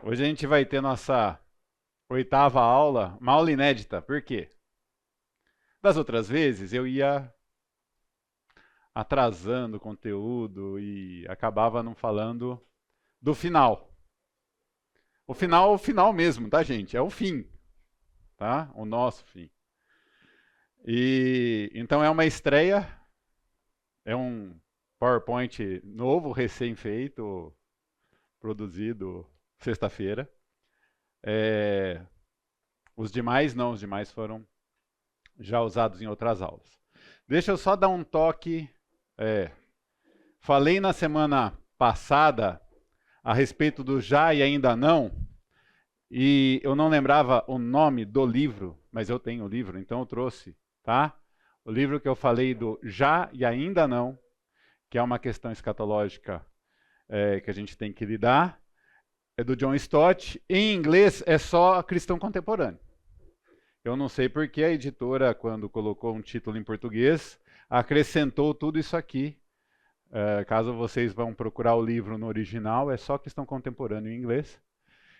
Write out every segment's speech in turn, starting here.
Hoje a gente vai ter nossa oitava aula, uma aula inédita. Por quê? Das outras vezes eu ia atrasando o conteúdo e acabava não falando do final. O final é o final mesmo, tá, gente? É o fim, tá? O nosso fim. E então é uma estreia, é um PowerPoint novo, recém-feito, produzido sexta-feira. É, os demais não, os demais foram já usados em outras aulas. Deixa eu só dar um toque. É, falei na semana passada a respeito do já e ainda não, e eu não lembrava o nome do livro, mas eu tenho o livro, então eu trouxe, tá? O livro que eu falei do já e ainda não, que é uma questão escatológica que a gente tem que lidar, é do John Stott. Em inglês é só cristão contemporâneo. Eu não sei porque a editora, quando colocou um título em português, acrescentou tudo isso aqui. Caso vocês vão procurar o livro no original, é só questão contemporânea em inglês.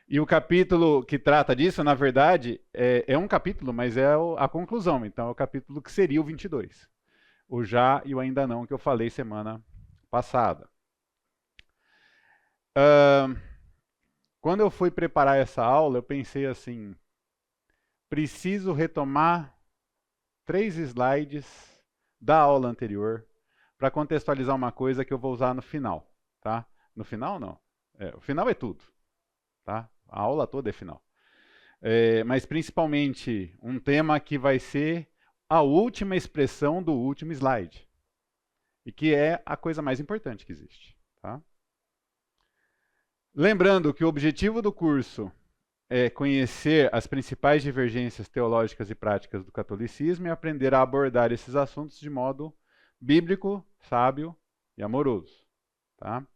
E o capítulo que trata disso, na verdade, é um capítulo, mas é a conclusão. Então é o capítulo que seria o 22. O já e o ainda não que eu falei semana passada. Quando eu fui preparar essa aula, eu pensei assim, preciso retomar 3 slides da aula anterior para contextualizar uma coisa que eu vou usar no final, tá? No final não. O final é tudo, tá? A aula toda é final. Mas principalmente um tema que vai ser a última expressão do último slide. E que é a coisa mais importante que existe, tá? Lembrando que o objetivo do curso é conhecer as principais divergências teológicas e práticas do catolicismo e aprender a abordar esses assuntos de modo bíblico, sábio e amoroso. Tá?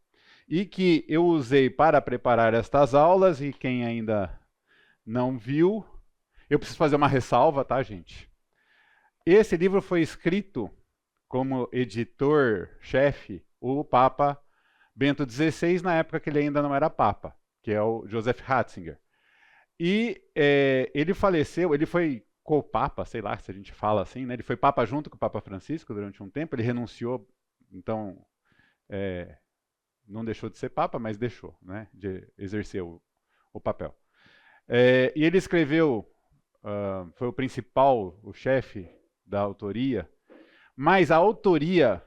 E que eu usei para preparar estas aulas, e quem ainda não viu, eu preciso fazer uma ressalva, tá, gente? Esse livro foi escrito como editor-chefe o Papa Bento XVI, na época que ele ainda não era Papa, que é o Joseph Ratzinger. E ele faleceu, ele foi co-papa, sei lá se a gente fala assim, né? Ele foi papa junto com o Papa Francisco durante um tempo, ele renunciou, então não deixou de ser papa, mas deixou, né? De exercer o papel. E ele escreveu, foi o principal, o chefe da autoria, mas a autoria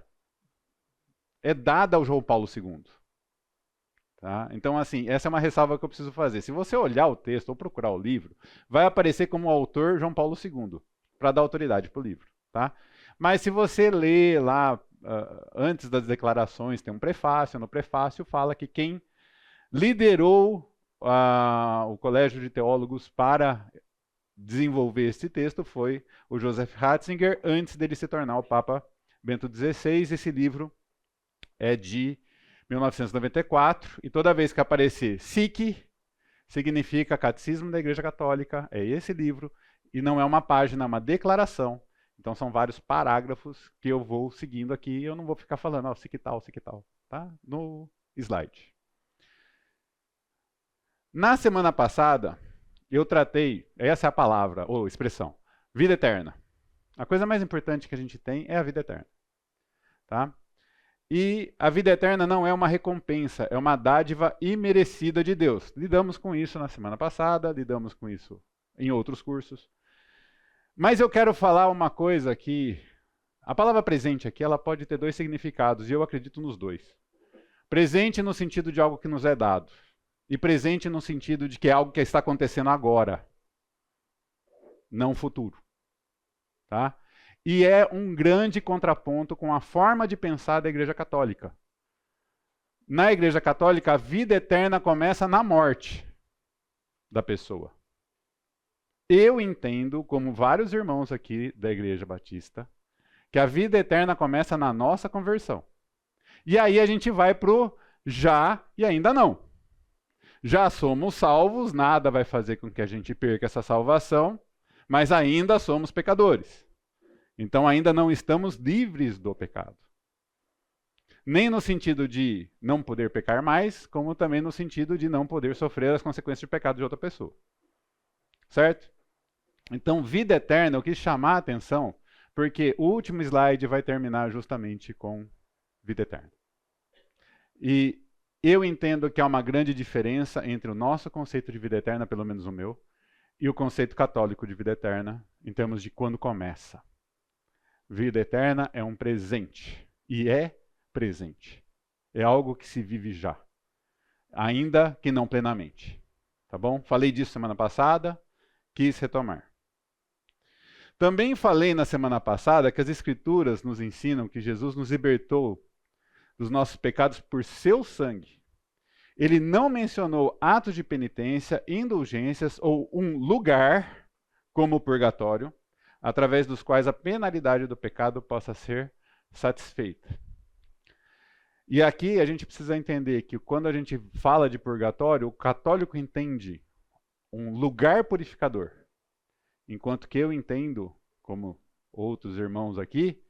é dada ao João Paulo II. Tá? Então, assim, essa é uma ressalva que eu preciso fazer. Se você olhar o texto ou procurar o livro, vai aparecer como autor João Paulo II, para dar autoridade para o livro. Tá? Mas se você ler lá, antes das declarações, tem um prefácio. No prefácio fala que quem liderou o Colégio de Teólogos para desenvolver esse texto foi o Joseph Ratzinger, antes dele se tornar o Papa Bento XVI. Esse livro é de 1994, e toda vez que aparecer SIC, significa Catecismo da Igreja Católica, é esse livro, e não é uma página, é uma declaração. Então são vários parágrafos que eu vou seguindo aqui, e eu não vou ficar falando, SIC tal, tá? No slide. Na semana passada, eu tratei, essa é a palavra, ou expressão, vida eterna. A coisa mais importante que a gente tem é a vida eterna, tá? E a vida eterna não é uma recompensa, é uma dádiva imerecida de Deus. Lidamos com isso na semana passada, lidamos com isso em outros cursos. Mas eu quero falar uma coisa que a palavra presente aqui, ela pode ter 2 significados, e eu acredito nos 2. Presente no sentido de algo que nos é dado, e presente no sentido de que é algo que está acontecendo agora, não futuro. Tá? E é um grande contraponto com a forma de pensar da Igreja Católica. Na Igreja Católica, a vida eterna começa na morte da pessoa. Eu entendo, como vários irmãos aqui da Igreja Batista, que a vida eterna começa na nossa conversão. E aí a gente vai pro já e ainda não. Já somos salvos, nada vai fazer com que a gente perca essa salvação, mas ainda somos pecadores. Então ainda não estamos livres do pecado. Nem no sentido de não poder pecar mais, como também no sentido de não poder sofrer as consequências de pecado de outra pessoa. Certo? Então, vida eterna, eu quis chamar a atenção, porque o último slide vai terminar justamente com vida eterna. E eu entendo que há uma grande diferença entre o nosso conceito de vida eterna, pelo menos o meu, e o conceito católico de vida eterna, em termos de quando começa. Vida eterna é um presente, e é presente. É algo que se vive já, ainda que não plenamente. Tá bom? Falei disso semana passada, quis retomar. Também falei na semana passada que as Escrituras nos ensinam que Jesus nos libertou dos nossos pecados por seu sangue. Ele não mencionou atos de penitência, indulgências ou um lugar, como o purgatório, através dos quais a penalidade do pecado possa ser satisfeita. E aqui a gente precisa entender que quando a gente fala de purgatório, o católico entende um lugar purificador, enquanto que eu entendo, como outros irmãos aqui,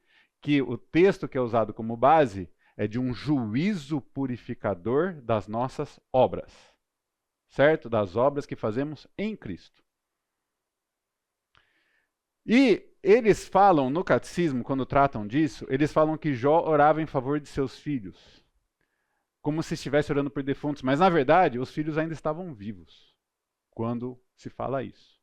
que o texto que é usado como base é de um juízo purificador das nossas obras, certo? Das obras que fazemos em Cristo. E eles falam no catecismo, quando tratam disso, eles falam que Jó orava em favor de seus filhos, como se estivesse orando por defuntos, mas na verdade os filhos ainda estavam vivos quando se fala isso.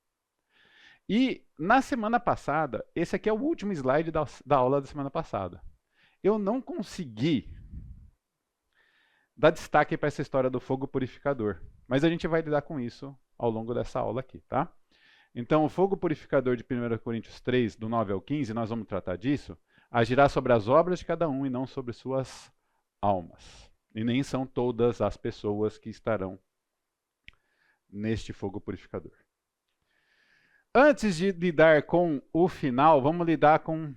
E na semana passada, esse aqui é o último slide da aula da semana passada. Eu não consegui dar destaque para essa história do fogo purificador, mas a gente vai lidar com isso ao longo dessa aula aqui, tá? Então, o fogo purificador de 1 Coríntios 3, do 9 ao 15, nós vamos tratar disso, agirá sobre as obras de cada um e não sobre suas almas. E nem são todas as pessoas que estarão neste fogo purificador. Antes de lidar com o final, vamos lidar com...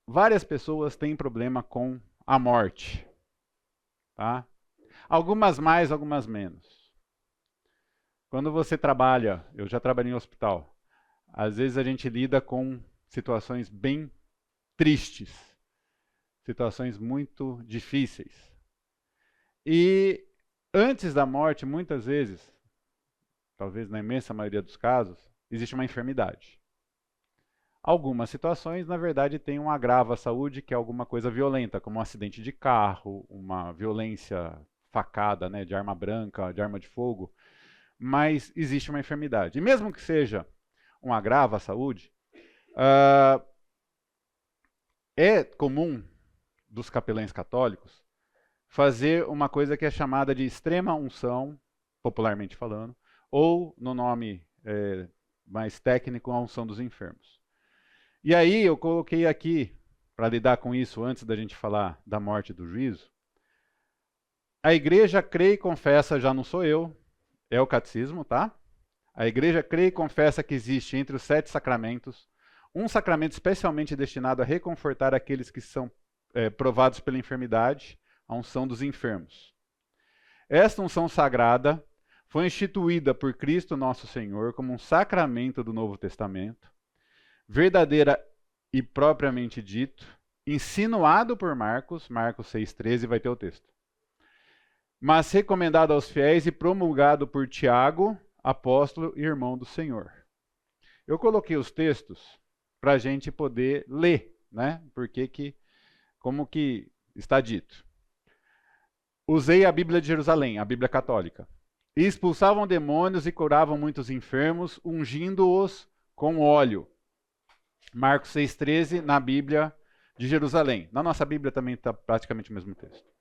Várias pessoas têm problema com a morte. Tá? Algumas mais, algumas menos. Quando você trabalha, eu já trabalhei em hospital, às vezes a gente lida com situações bem tristes, situações muito difíceis. E antes da morte, muitas vezes, talvez na imensa maioria dos casos, existe uma enfermidade. Algumas situações, na verdade, têm um agravo à saúde, que é alguma coisa violenta, como um acidente de carro, uma violência facada, né, de arma branca, de arma de fogo, mas existe uma enfermidade. E mesmo que seja um agravo à saúde, é comum dos capelães católicos fazer uma coisa que é chamada de extrema unção, popularmente falando, ou, no nome mais técnico, a unção dos enfermos. E aí eu coloquei aqui, para lidar com isso antes da gente falar da morte e do juízo, a igreja crê e confessa, já não sou eu, é o catecismo, tá? A igreja crê e confessa que existe entre os 7 sacramentos um sacramento especialmente destinado a reconfortar aqueles que são provados pela enfermidade, a unção dos enfermos. Esta unção sagrada foi instituída por Cristo nosso Senhor como um sacramento do Novo Testamento, verdadeira e propriamente dito, insinuado por Marcos 6,13, vai ter o texto. Mas recomendado aos fiéis e promulgado por Tiago, apóstolo e irmão do Senhor. Eu coloquei os textos para a gente poder ler, né? Como que está dito. Usei a Bíblia de Jerusalém, a Bíblia católica. E expulsavam demônios e curavam muitos enfermos, ungindo-os com óleo. Marcos 6,13, na Bíblia de Jerusalém. Na nossa Bíblia também está praticamente o mesmo texto.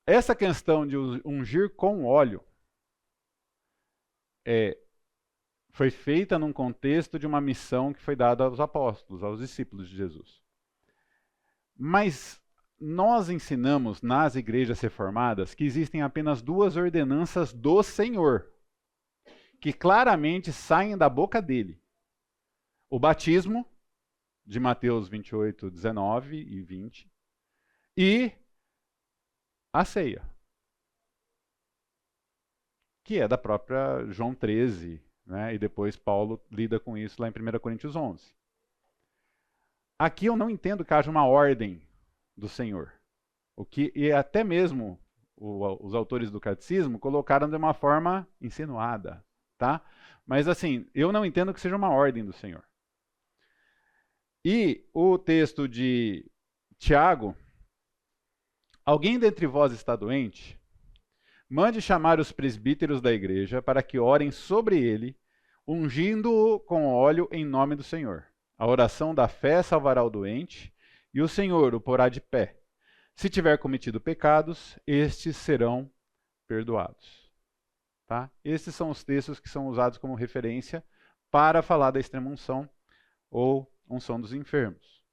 Essa questão de ungir com óleo foi feita num contexto de uma missão que foi dada aos apóstolos, aos discípulos de Jesus. Mas nós ensinamos nas igrejas reformadas que existem apenas 2 ordenanças do Senhor, que claramente saem da boca dele. O batismo, de Mateus 28, 19 e 20, e a ceia, que é da própria João 13, né? E depois Paulo lida com isso lá em 1 Coríntios 11. Aqui eu não entendo que haja uma ordem do Senhor. E até mesmo os autores do catecismo colocaram de uma forma insinuada, tá? Mas assim, eu não entendo que seja uma ordem do Senhor. E o texto de Tiago: alguém dentre vós está doente? Mande chamar os presbíteros da igreja para que orem sobre ele, ungindo-o com óleo em nome do Senhor. A oração da fé salvará o doente, e o Senhor o porá de pé. Se tiver cometido pecados, estes serão perdoados. Tá? Esses são os textos que são usados como referência para falar da extrema-unção ou unção dos enfermos.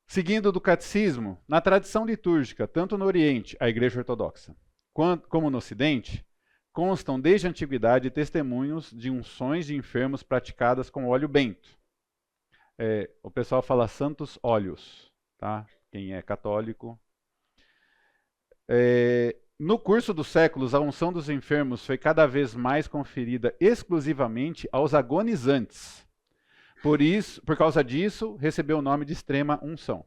Seguindo do catecismo, na tradição litúrgica, tanto no Oriente, a Igreja Ortodoxa, como no Ocidente, constam desde a antiguidade testemunhos de unções de enfermos praticadas com óleo bento. O pessoal fala santos óleos, tá? Quem é católico. No curso dos séculos, a unção dos enfermos foi cada vez mais conferida exclusivamente aos agonizantes. Por causa disso, recebeu o nome de extrema unção.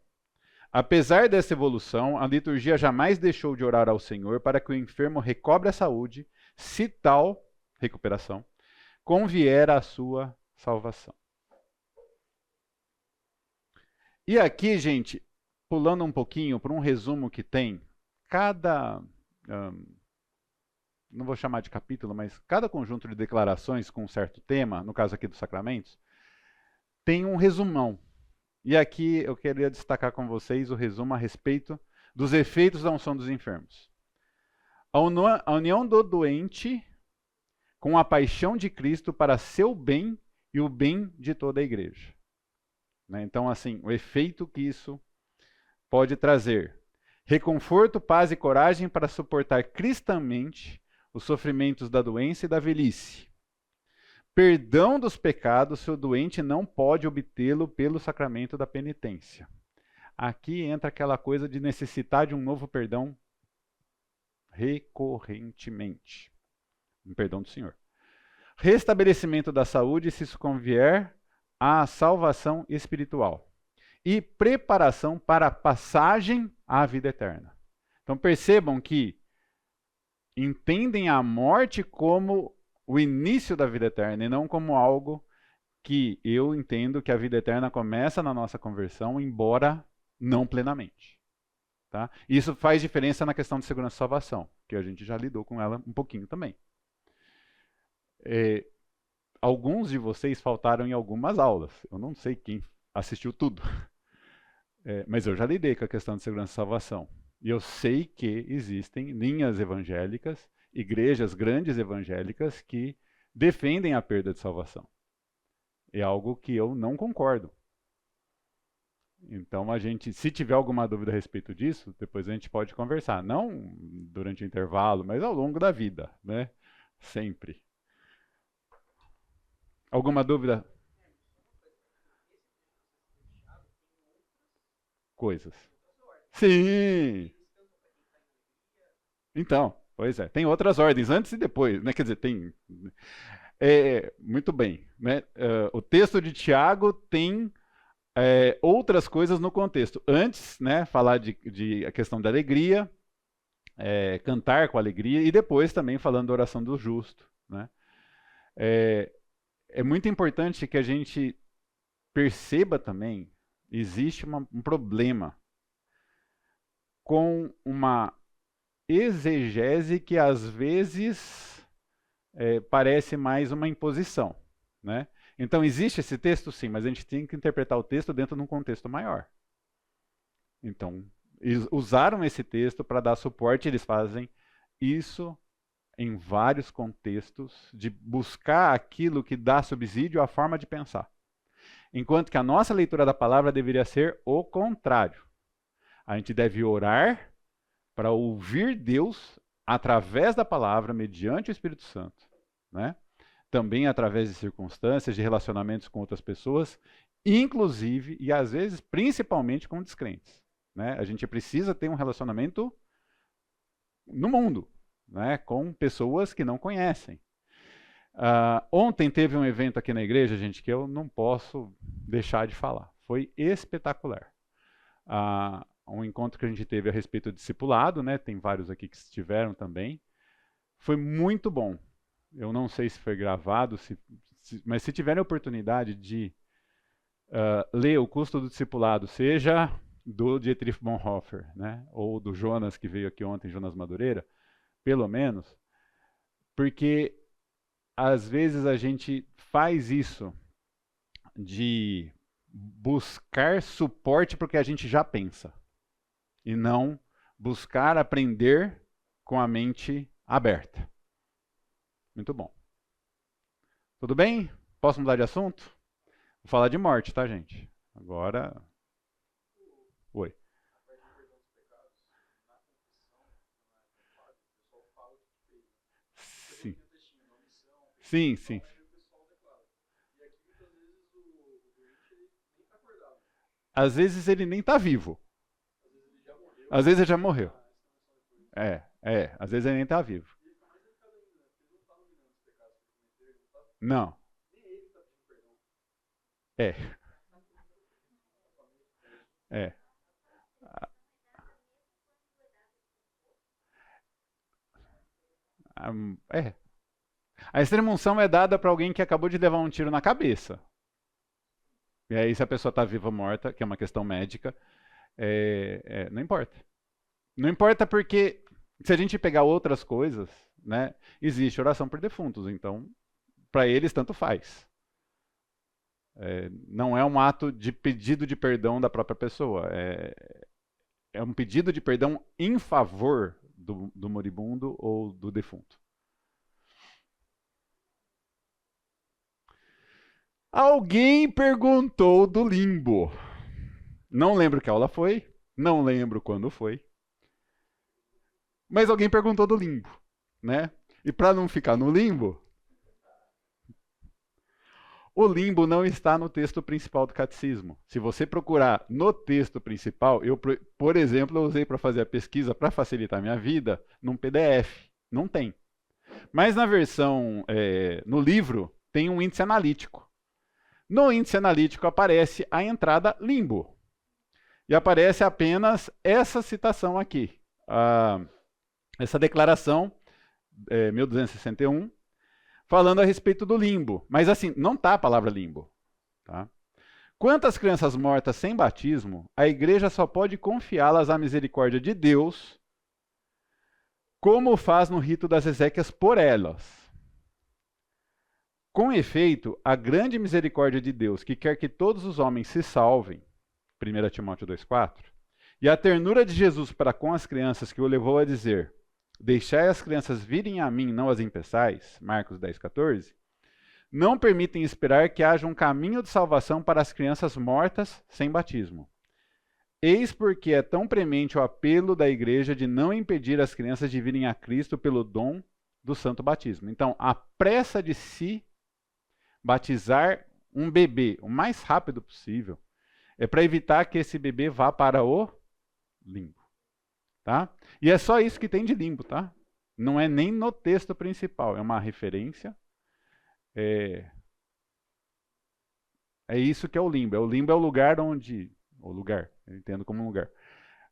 Apesar dessa evolução, a liturgia jamais deixou de orar ao Senhor para que o enfermo recobre a saúde, se tal recuperação convier à sua salvação. E aqui, gente, pulando um pouquinho para um resumo que tem, não vou chamar de capítulo, mas cada conjunto de declarações com um certo tema, no caso aqui dos sacramentos, tem um resumão. E aqui eu queria destacar com vocês o resumo a respeito dos efeitos da unção dos enfermos. A união do doente com a paixão de Cristo para seu bem e o bem de toda a igreja. Então, assim, o efeito que isso pode trazer: reconforto, paz e coragem para suportar cristamente os sofrimentos da doença e da velhice. Perdão dos pecados se o doente não pode obtê-lo pelo sacramento da penitência. Aqui entra aquela coisa de necessitar de um novo perdão recorrentemente. Um perdão do Senhor. Restabelecimento da saúde se isso convier à salvação espiritual. E preparação para a passagem à vida eterna. Então percebam que entendem a morte como o início da vida eterna e não como algo que eu entendo que a vida eterna começa na nossa conversão, embora não plenamente. Tá? Isso faz diferença na questão de segurança e salvação, que a gente já lidou com ela um pouquinho também. Alguns de vocês faltaram em algumas aulas. Eu não sei quem assistiu tudo. Mas eu já lidei com a questão de segurança e salvação. E eu sei que existem linhas evangélicas, igrejas grandes evangélicas que defendem a perda de salvação. É algo que eu não concordo. Então, se tiver alguma dúvida a respeito disso, depois a gente pode conversar. Não durante o intervalo, mas ao longo da vida, né? Sempre. Alguma dúvida? Coisas. Sim! Então, pois é. Tem outras ordens, antes e depois, né? Quer dizer, tem... muito bem. Né? O texto de Tiago tem outras coisas no contexto. Antes, né, falar de a questão da alegria, cantar com alegria, e depois também falando da oração do justo. Né? É muito importante que a gente perceba também, existe um problema com uma exegese que às vezes parece mais uma imposição, né? Então existe esse texto sim, mas a gente tem que interpretar o texto dentro de um contexto maior. Então, eles usaram esse texto para dar suporte, eles fazem isso em vários contextos, de buscar aquilo que dá subsídio à forma de pensar. Enquanto que a nossa leitura da palavra deveria ser o contrário. A gente deve orar para ouvir Deus através da palavra, mediante o Espírito Santo, né? Também através de circunstâncias, de relacionamentos com outras pessoas, inclusive, e às vezes, principalmente com descrentes. Né? A gente precisa ter um relacionamento no mundo, né? Com pessoas que não conhecem. Ontem teve um evento aqui na igreja, gente, que eu não posso deixar de falar. Foi espetacular. um encontro que a gente teve a respeito do discipulado, né? Tem vários aqui que estiveram também. Foi muito bom. Eu não sei se foi gravado, mas se tiverem a oportunidade de ler O Custo do Discipulado, seja do Dietrich Bonhoeffer, né? Ou do Jonas, que veio aqui ontem, Jonas Madureira, pelo menos, porque às vezes a gente faz isso de buscar suporte porque a gente já pensa e não buscar aprender com a mente aberta. Muito bom. Tudo bem? Posso mudar de assunto? Vou falar de morte, tá, gente? Agora. Oi. Sim. Sim, sim. Às vezes ele nem tá vivo. Às vezes ele já morreu. Às vezes ele nem tá vivo. Não. É, é. É. A extrema-unção é dada para alguém que acabou de levar um tiro na cabeça. E aí, se a pessoa está viva ou morta, que é uma questão médica, não importa. Não importa porque, se a gente pegar outras coisas, né, existe oração por defuntos. Então, para eles, tanto faz. Não é um ato de pedido de perdão da própria pessoa. É um pedido de perdão em favor do moribundo ou do defunto. Alguém perguntou do limbo. Não lembro que aula foi, não lembro quando foi, mas alguém perguntou do limbo, né? E para não ficar no limbo, o limbo não está no texto principal do catecismo. Se você procurar no texto principal, por exemplo, eu usei para fazer a pesquisa para facilitar a minha vida num PDF. Não tem. Mas na versão, no livro, tem um índice analítico. No índice analítico aparece a entrada limbo. E aparece apenas essa citação aqui. Essa declaração, 1261, falando a respeito do limbo. Mas assim, não está a palavra limbo. Tá? Quanto às crianças mortas sem batismo, a igreja só pode confiá-las à misericórdia de Deus, como faz no rito das exéquias por elas. Com efeito, a grande misericórdia de Deus, que quer que todos os homens se salvem, 1 Timóteo 2,4, e a ternura de Jesus para com as crianças que o levou a dizer: deixai as crianças virem a mim, não as impeçais, Marcos 10,14, não permitem esperar que haja um caminho de salvação para as crianças mortas sem batismo. Eis porque é tão premente o apelo da igreja de não impedir as crianças de virem a Cristo pelo dom do santo batismo. Então, a pressa de se batizar um bebê o mais rápido possível é para evitar que esse bebê vá para o limbo. Tá? E é só isso que tem de limbo, tá? Não é nem no texto principal, é uma referência. É isso que é o limbo. O limbo é o lugar onde... O lugar, eu entendo como um lugar.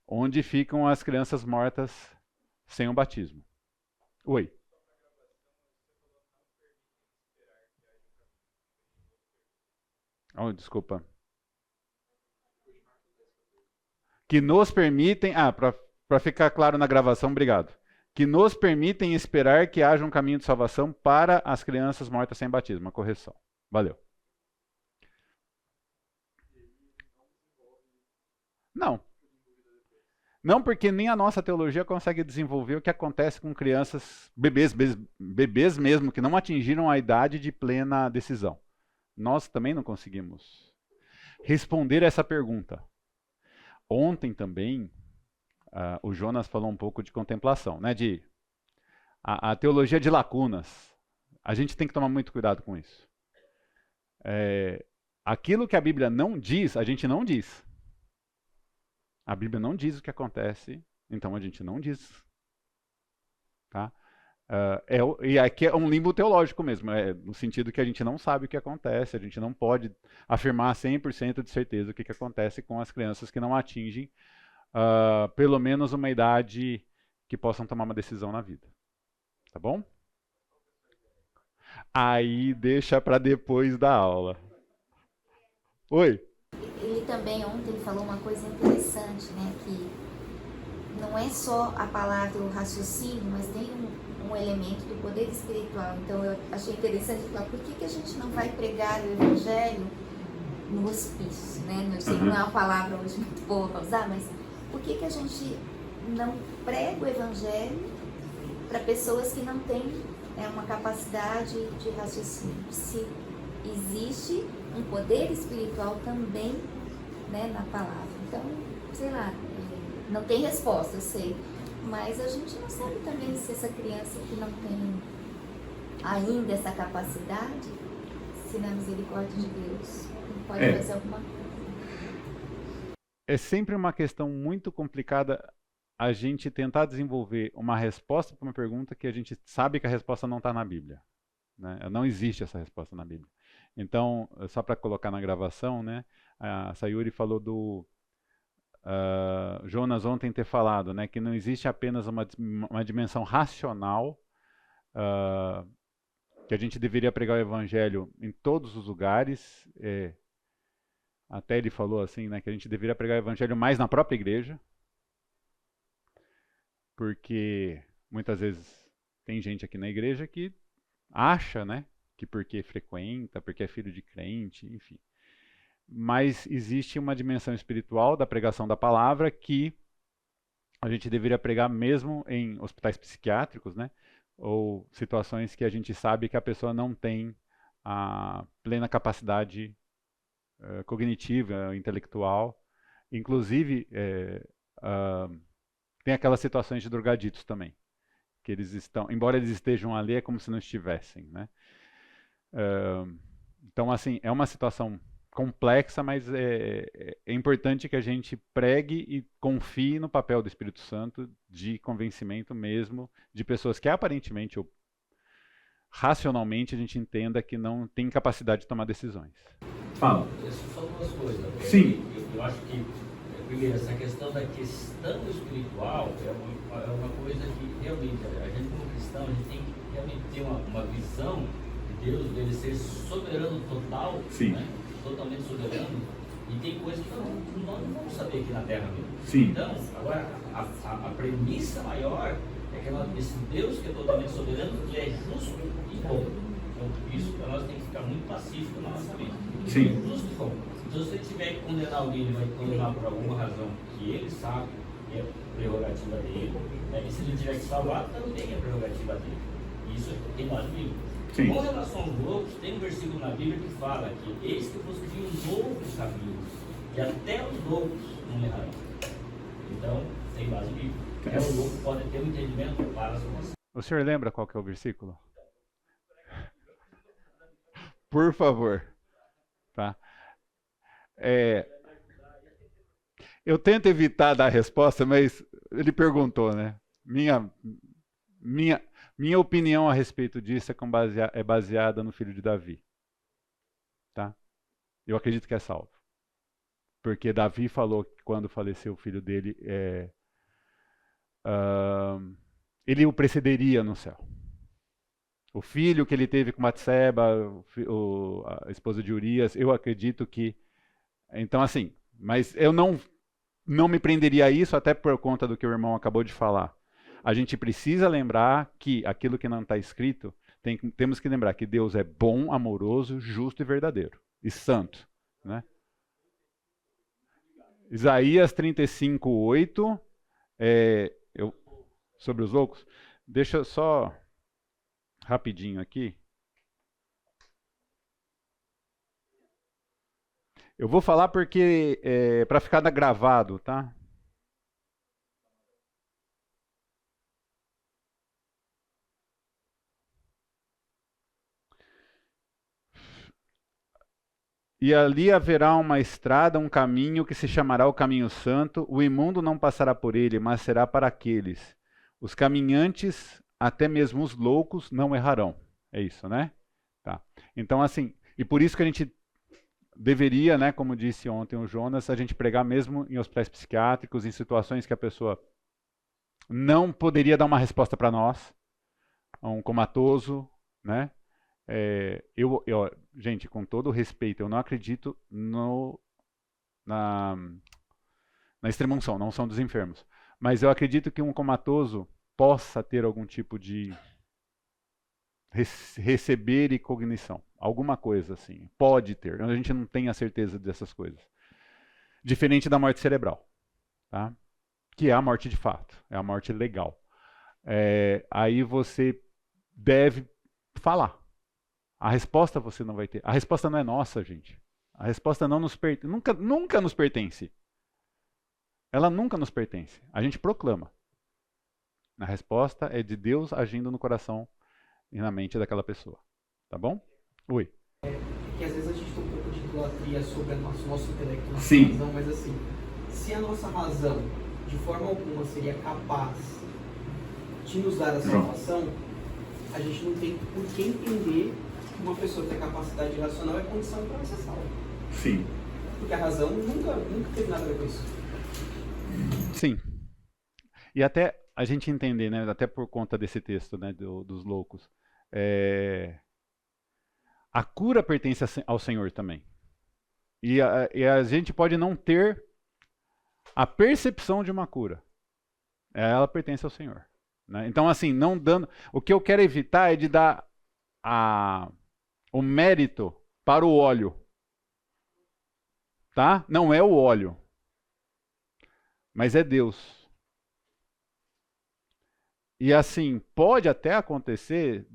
Onde ficam as crianças mortas sem o batismo. Oi. Oh, desculpa. Que nos permitem... para ficar claro na gravação, obrigado. Que nos permitem esperar que haja um caminho de salvação para as crianças mortas sem batismo. Uma correção. Valeu. Não. Não, porque nem a nossa teologia consegue desenvolver o que acontece com crianças, bebês mesmo, que não atingiram a idade de plena decisão. Nós também não conseguimos responder essa pergunta. Ontem também, o Jonas falou um pouco de contemplação, né? A teologia de lacunas. A gente tem que tomar muito cuidado com isso. Aquilo que a Bíblia não diz, a gente não diz. A Bíblia não diz o que acontece, então a gente não diz. Tá? E aqui é um limbo teológico mesmo, no sentido que a gente não sabe o que acontece, a gente não pode afirmar 100% de certeza o que acontece com as crianças que não atingem pelo menos uma idade que possam tomar uma decisão na vida. Tá bom? Aí deixa para depois da aula. Oi? Ele também ontem falou uma coisa interessante, né? Que não é só a palavra o raciocínio, mas tem um elemento do poder espiritual. Então eu achei interessante falar, por que a gente não vai pregar o evangelho no hospício, né? Não sei, não é uma palavra hoje muito boa para usar, mas por que a gente não prega o evangelho para pessoas que não têm uma capacidade de raciocínio? Se existe um poder espiritual também, né, na palavra. Então, sei lá, não tem resposta, eu sei, mas a gente não sabe também se essa criança que não tem ainda essa capacidade, se na misericórdia de Deus pode fazer alguma coisa. É sempre uma questão muito complicada a gente tentar desenvolver uma resposta para uma pergunta que a gente sabe que a resposta não está na Bíblia. Né? Não existe essa resposta na Bíblia. Então, só para colocar na gravação, né, a Sayuri falou do Jonas ontem ter falado, né, que não existe apenas uma dimensão racional que a gente deveria pregar o evangelho em todos os lugares. Até ele falou assim, né, que a gente deveria pregar o evangelho mais na própria igreja, porque muitas vezes tem gente aqui na igreja que acha, né, que porque frequenta, porque é filho de crente, enfim. Mas existe uma dimensão espiritual da pregação da palavra que a gente deveria pregar mesmo em hospitais psiquiátricos, né, ou situações que a gente sabe que a pessoa não tem a plena capacidade cognitiva, intelectual. Inclusive, tem aquelas situações de drogaditos também, que eles estão, embora eles estejam ali, é como se não estivessem, né? Então, assim, é uma situação complexa, mas é importante que a gente pregue e confie no papel do Espírito Santo de convencimento mesmo de pessoas que aparentemente ou racionalmente a gente entenda que não tem capacidade de tomar decisões. Fala. Só duas coisas. Sim. Eu acho que, primeiro, essa questão da questão espiritual é uma coisa que realmente, a gente como cristão, a gente tem que realmente ter uma visão de Deus, dele ser soberano total, né? Totalmente soberano, e tem coisas que nós não vamos saber aqui na Terra mesmo. Sim. Então, agora, a premissa maior é que esse Deus que é totalmente soberano, que é justo e bom. Então, isso para nós tem que ficar muito pacífico na nossa vida. Sim. Justo e bom. Então, se ele tiver que condenar alguém, ele vai condenar por alguma razão que ele sabe que é prerrogativa dele, né? E se ele tiver que salvar, também é prerrogativa dele. Isso tem lá no Bíblia. Sim. Com relação aos loucos, tem um versículo na Bíblia que fala que eis que vos crio loucos caminhos, e até os loucos não errarão. Então, tem base bíblica. O louco pode ter um entendimento para a solução. O senhor lembra qual que é o versículo? Por favor. Tá? Eu tento evitar dar a resposta, mas ele perguntou, né? Minha opinião a respeito disso é baseada no filho de Davi. Tá? Eu acredito que é salvo. Porque Davi falou que quando faleceu o filho dele, ele o precederia no céu. O filho que ele teve com Batseba, a esposa de Urias, eu acredito que... Então, assim, mas eu não me prenderia a isso, até por conta do que o irmão acabou de falar. A gente precisa lembrar que aquilo que não está escrito, temos que lembrar que Deus é bom, amoroso, justo e verdadeiro. E santo. Né? Isaías 35:8, sobre os loucos. Deixa eu só... rapidinho aqui. Eu vou falar porque para ficar gravado, tá? E ali haverá uma estrada, um caminho que se chamará o caminho santo. O imundo não passará por ele, mas será para aqueles. Os caminhantes até mesmo os loucos não errarão. É isso, né? Tá. Então, assim, e por isso que a gente deveria, né, como disse ontem o Jonas, a gente pregar mesmo em hospitais psiquiátricos, em situações que a pessoa não poderia dar uma resposta para nós, um comatoso, né? Gente, com todo respeito, eu não acredito na extrema-unção, na unção dos enfermos. Mas eu acredito que um comatoso possa ter algum tipo de receber e cognição. Alguma coisa assim. Pode ter. A gente não tem a certeza dessas coisas. Diferente da morte cerebral. Tá? Que é a morte de fato. É a morte legal. Aí você deve falar. A resposta você não vai ter. A resposta não é nossa, gente. A resposta não nos nunca nos pertence. Ela nunca nos pertence. A gente proclama. A resposta é de Deus agindo no coração e na mente daquela pessoa. Tá bom? Oi. Que às vezes a gente tem um pouco de idolatria sobre o nosso intelecto, nossa Sim. razão, mas assim, se a nossa razão de forma alguma seria capaz de nos dar a salvação, a gente não tem por que entender que uma pessoa ter capacidade racional é condição para ser salva. Sim. Porque a razão nunca teve nada a ver com isso. Sim. E até a gente entender, né, até por conta desse texto, né, dos loucos, a cura pertence ao Senhor também. E a gente pode não ter a percepção de uma cura. Ela pertence ao Senhor. Né? Então, assim, não dando. O que eu quero evitar é de dar o mérito para o óleo. Tá? Não é o óleo. Mas é Deus. E assim, pode até acontecer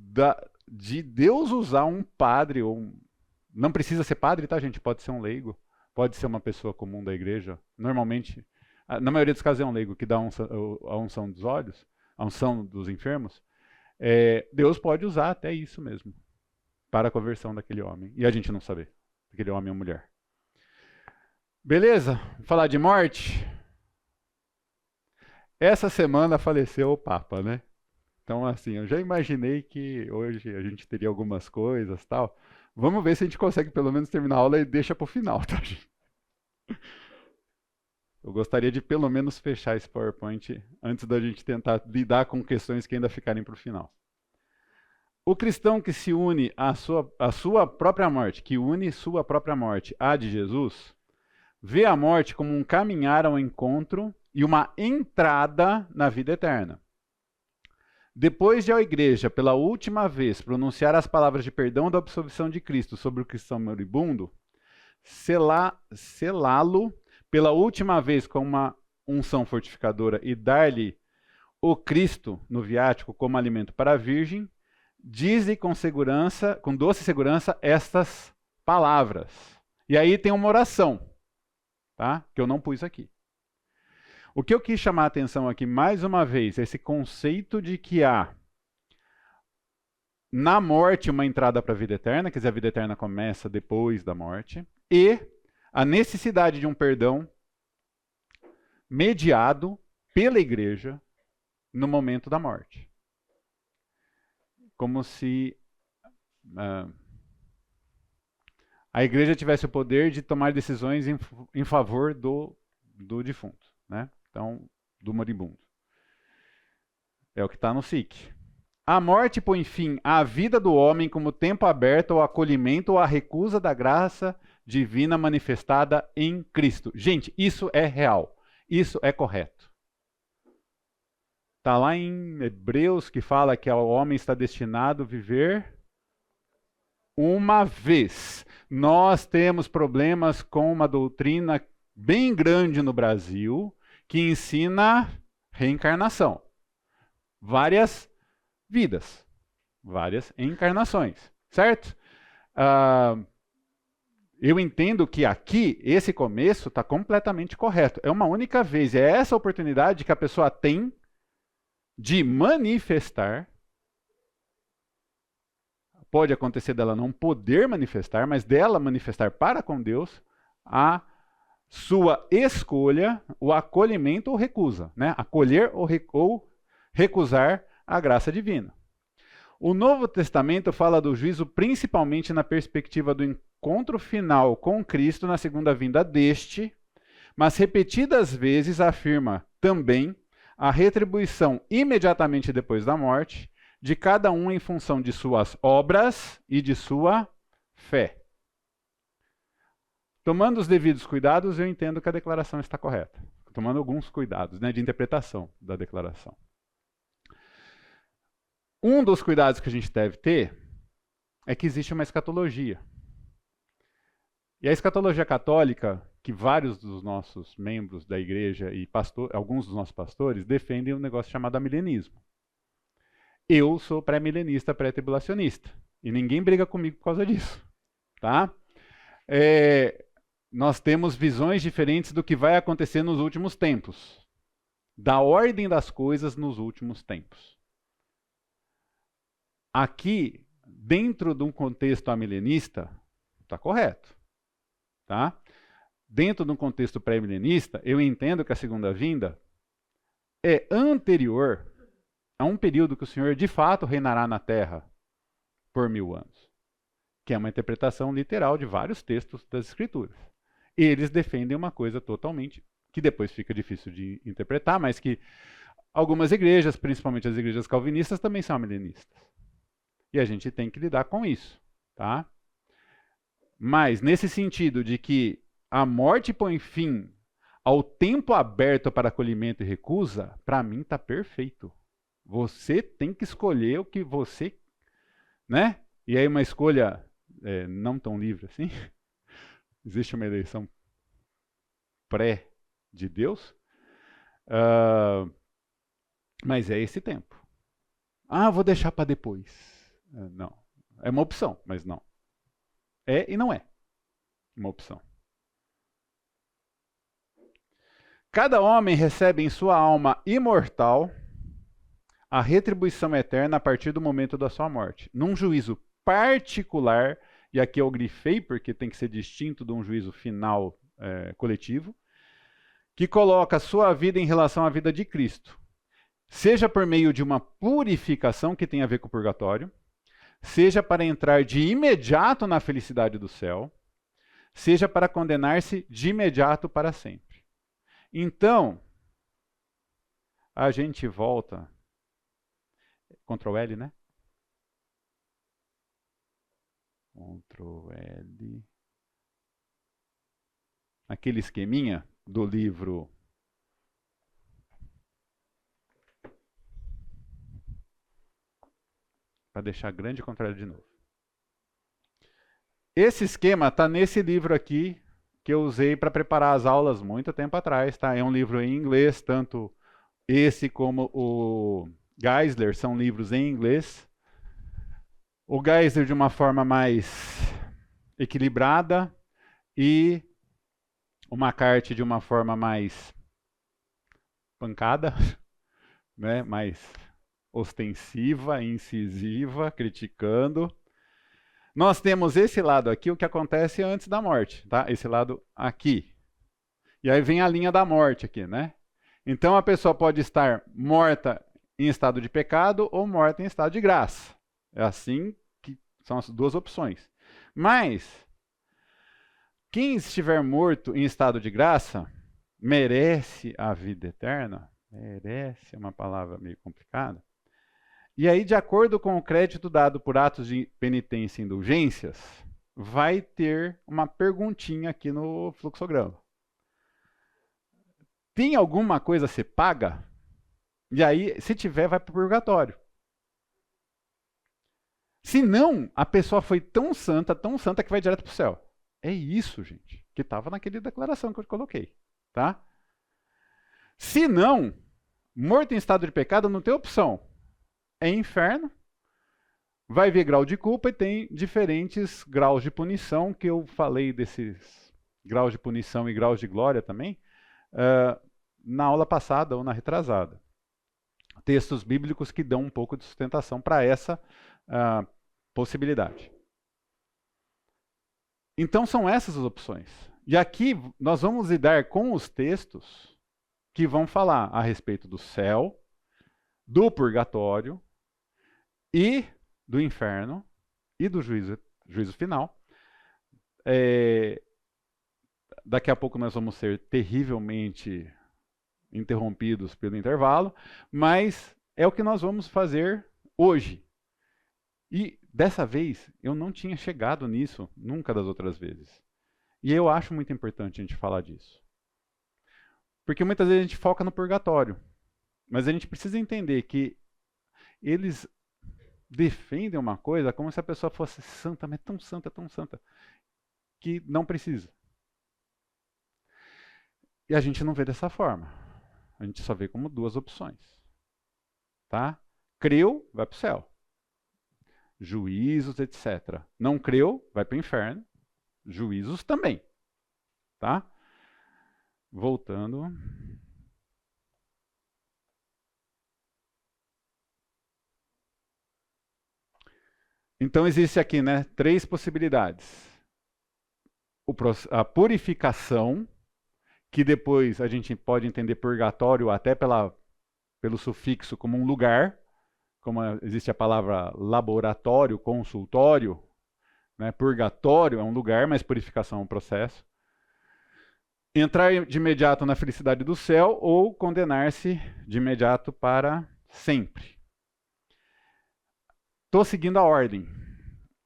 de Deus usar um padre, não precisa ser padre, tá, gente? Pode ser um leigo, pode ser uma pessoa comum da igreja. Normalmente, na maioria dos casos é um leigo que dá a unção dos olhos, a unção dos enfermos. Deus pode usar até isso mesmo, para a conversão daquele homem. E a gente não saber, daquele homem ou mulher. Beleza? Falar de morte? Essa semana faleceu o Papa, né? Então, assim, eu já imaginei que hoje a gente teria algumas coisas e tal. Vamos ver se a gente consegue pelo menos terminar a aula e deixa para o final, tá, gente? Eu gostaria de pelo menos fechar esse PowerPoint antes da gente tentar lidar com questões que ainda ficarem para o final. O cristão que se une à sua própria morte, que une sua própria morte à de Jesus, vê a morte como um caminhar ao encontro e uma entrada na vida eterna. Depois de a igreja, pela última vez, pronunciar as palavras de perdão da absolvição de Cristo sobre o cristão moribundo, selá-lo pela última vez com uma unção fortificadora e dar-lhe o Cristo no viático como alimento para a virgem, diz-lhe com doce segurança estas palavras. E aí tem uma oração, tá? Que eu não pus aqui. O que eu quis chamar a atenção aqui, mais uma vez, é esse conceito de que há na morte uma entrada para a vida eterna, quer dizer, a vida eterna começa depois da morte, e a necessidade de um perdão mediado pela igreja no momento da morte. Como se a igreja tivesse o poder de tomar decisões em favor do defunto, né? Então, do moribundo. É o que está no SIC. A morte põe fim à vida do homem como tempo aberto ao acolhimento ou à recusa da graça divina manifestada em Cristo. Gente, isso é real. Isso é correto. Está lá em Hebreus que fala que o homem está destinado a viver uma vez. Nós temos problemas com uma doutrina bem grande no Brasil que ensina reencarnação. Várias vidas, várias encarnações, certo? Eu entendo que aqui, esse começo está completamente correto. É uma única vez, é essa oportunidade que a pessoa tem de manifestar. Pode acontecer dela não poder manifestar, mas dela manifestar para com Deus a sua escolha, o acolhimento ou recusa, né? Acolher ou recusar a graça divina. O Novo Testamento fala do juízo principalmente na perspectiva do encontro final com Cristo na segunda vinda deste, mas repetidas vezes afirma também a retribuição imediatamente depois da morte de cada um em função de suas obras e de sua fé. Tomando os devidos cuidados, eu entendo que a declaração está correta. Tomando alguns cuidados, né, de interpretação da declaração. Um dos cuidados que a gente deve ter é que existe uma escatologia. E a escatologia católica, que vários dos nossos membros da igreja e alguns dos nossos pastores defendem um negócio chamado amilenismo. Eu sou pré-milenista, pré-tribulacionista. E ninguém briga comigo por causa disso. Tá? Nós temos visões diferentes do que vai acontecer nos últimos tempos. Da ordem das coisas nos últimos tempos. Aqui, dentro de um contexto amilenista, está correto. Tá? Dentro de um contexto pré-milenista, eu entendo que a segunda vinda é anterior a um período que o Senhor de fato reinará na Terra por 1000 anos. Que é uma interpretação literal de vários textos das Escrituras. Eles defendem uma coisa totalmente, que depois fica difícil de interpretar, mas que algumas igrejas, principalmente as igrejas calvinistas, também são amilenistas. E a gente tem que lidar com isso. Tá? Mas nesse sentido de que a morte põe fim ao tempo aberto para acolhimento e recusa, para mim está perfeito. Você tem que escolher o que você... né? E aí uma escolha não tão livre assim. Existe uma eleição pré de Deus. Mas é esse tempo. Vou deixar para depois. Não. É uma opção, mas não. É e não é uma opção. Cada homem recebe em sua alma imortal a retribuição eterna a partir do momento da sua morte, num juízo particular, e aqui eu grifei porque tem que ser distinto de um juízo final coletivo, que coloca a sua vida em relação à vida de Cristo, seja por meio de uma purificação que tem a ver com o purgatório, seja para entrar de imediato na felicidade do céu, seja para condenar-se de imediato para sempre. Então, a gente volta... Ctrl L, né? Ctrl L. Aquele esqueminha do livro... Para deixar grande, Ctrl L de novo. Esse esquema está nesse livro aqui, que eu usei para preparar as aulas muito tempo atrás. Tá? É um livro em inglês, tanto esse como o... Geisler são livros em inglês. O Geisler de uma forma mais equilibrada e o McCarthy de uma forma mais pancada, né? Mais ostensiva, incisiva, criticando. Nós temos esse lado aqui, o que acontece antes da morte, tá? Esse lado aqui. E aí vem a linha da morte aqui, né? Então a pessoa pode estar morta em estado de pecado ou morta em estado de graça. É assim que são as duas opções. Mas, quem estiver morto em estado de graça, merece a vida eterna? Merece é uma palavra meio complicada. E aí, de acordo com o crédito dado por atos de penitência e indulgências, vai ter uma perguntinha aqui no fluxograma. Tem alguma coisa a ser paga? E aí, se tiver, vai para o purgatório. Se não, a pessoa foi tão santa que vai direto para o céu. É isso, gente, que estava naquela declaração que eu coloquei. Tá? Se não, morto em estado de pecado não tem opção. É inferno, vai ver grau de culpa e tem diferentes graus de punição, que eu falei desses graus de punição e graus de glória também, na aula passada ou na retrasada. Textos bíblicos que dão um pouco de sustentação para essa possibilidade. Então são essas as opções. E aqui nós vamos lidar com os textos que vão falar a respeito do céu, do purgatório e do inferno e do juízo final. Daqui a pouco nós vamos ser terrivelmente interrompidos pelo intervalo, mas é o que nós vamos fazer hoje. E dessa vez eu não tinha chegado nisso nunca das outras vezes. E eu acho muito importante a gente falar disso. Porque muitas vezes a gente foca no purgatório, mas a gente precisa entender que eles defendem uma coisa como se a pessoa fosse santa, mas tão santa, que não precisa. E a gente não vê dessa forma. A gente só vê como duas opções. Tá? Creu, vai para o céu. Juízos, etc. Não creu, vai para o inferno. Juízos também. Tá? Voltando. Então existe aqui, né, 3 possibilidades. A purificação, que depois a gente pode entender purgatório até pelo sufixo como um lugar, como existe a palavra laboratório, consultório, né? Purgatório é um lugar, mas purificação é um processo. Entrar de imediato na felicidade do céu ou condenar-se de imediato para sempre. Estou seguindo a ordem.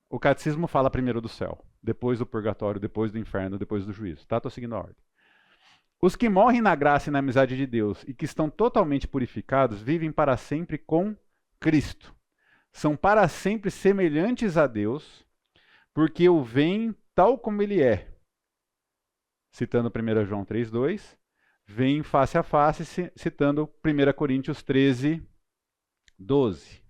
O catecismo fala primeiro do céu, depois do purgatório, depois do inferno, depois do juízo. Tá? Estou seguindo a ordem. Os que morrem na graça e na amizade de Deus e que estão totalmente purificados vivem para sempre com Cristo. São para sempre semelhantes a Deus, porque o veem tal como Ele é. Citando 1 João 3,2. Veem face a face, citando 1 Coríntios 13:12.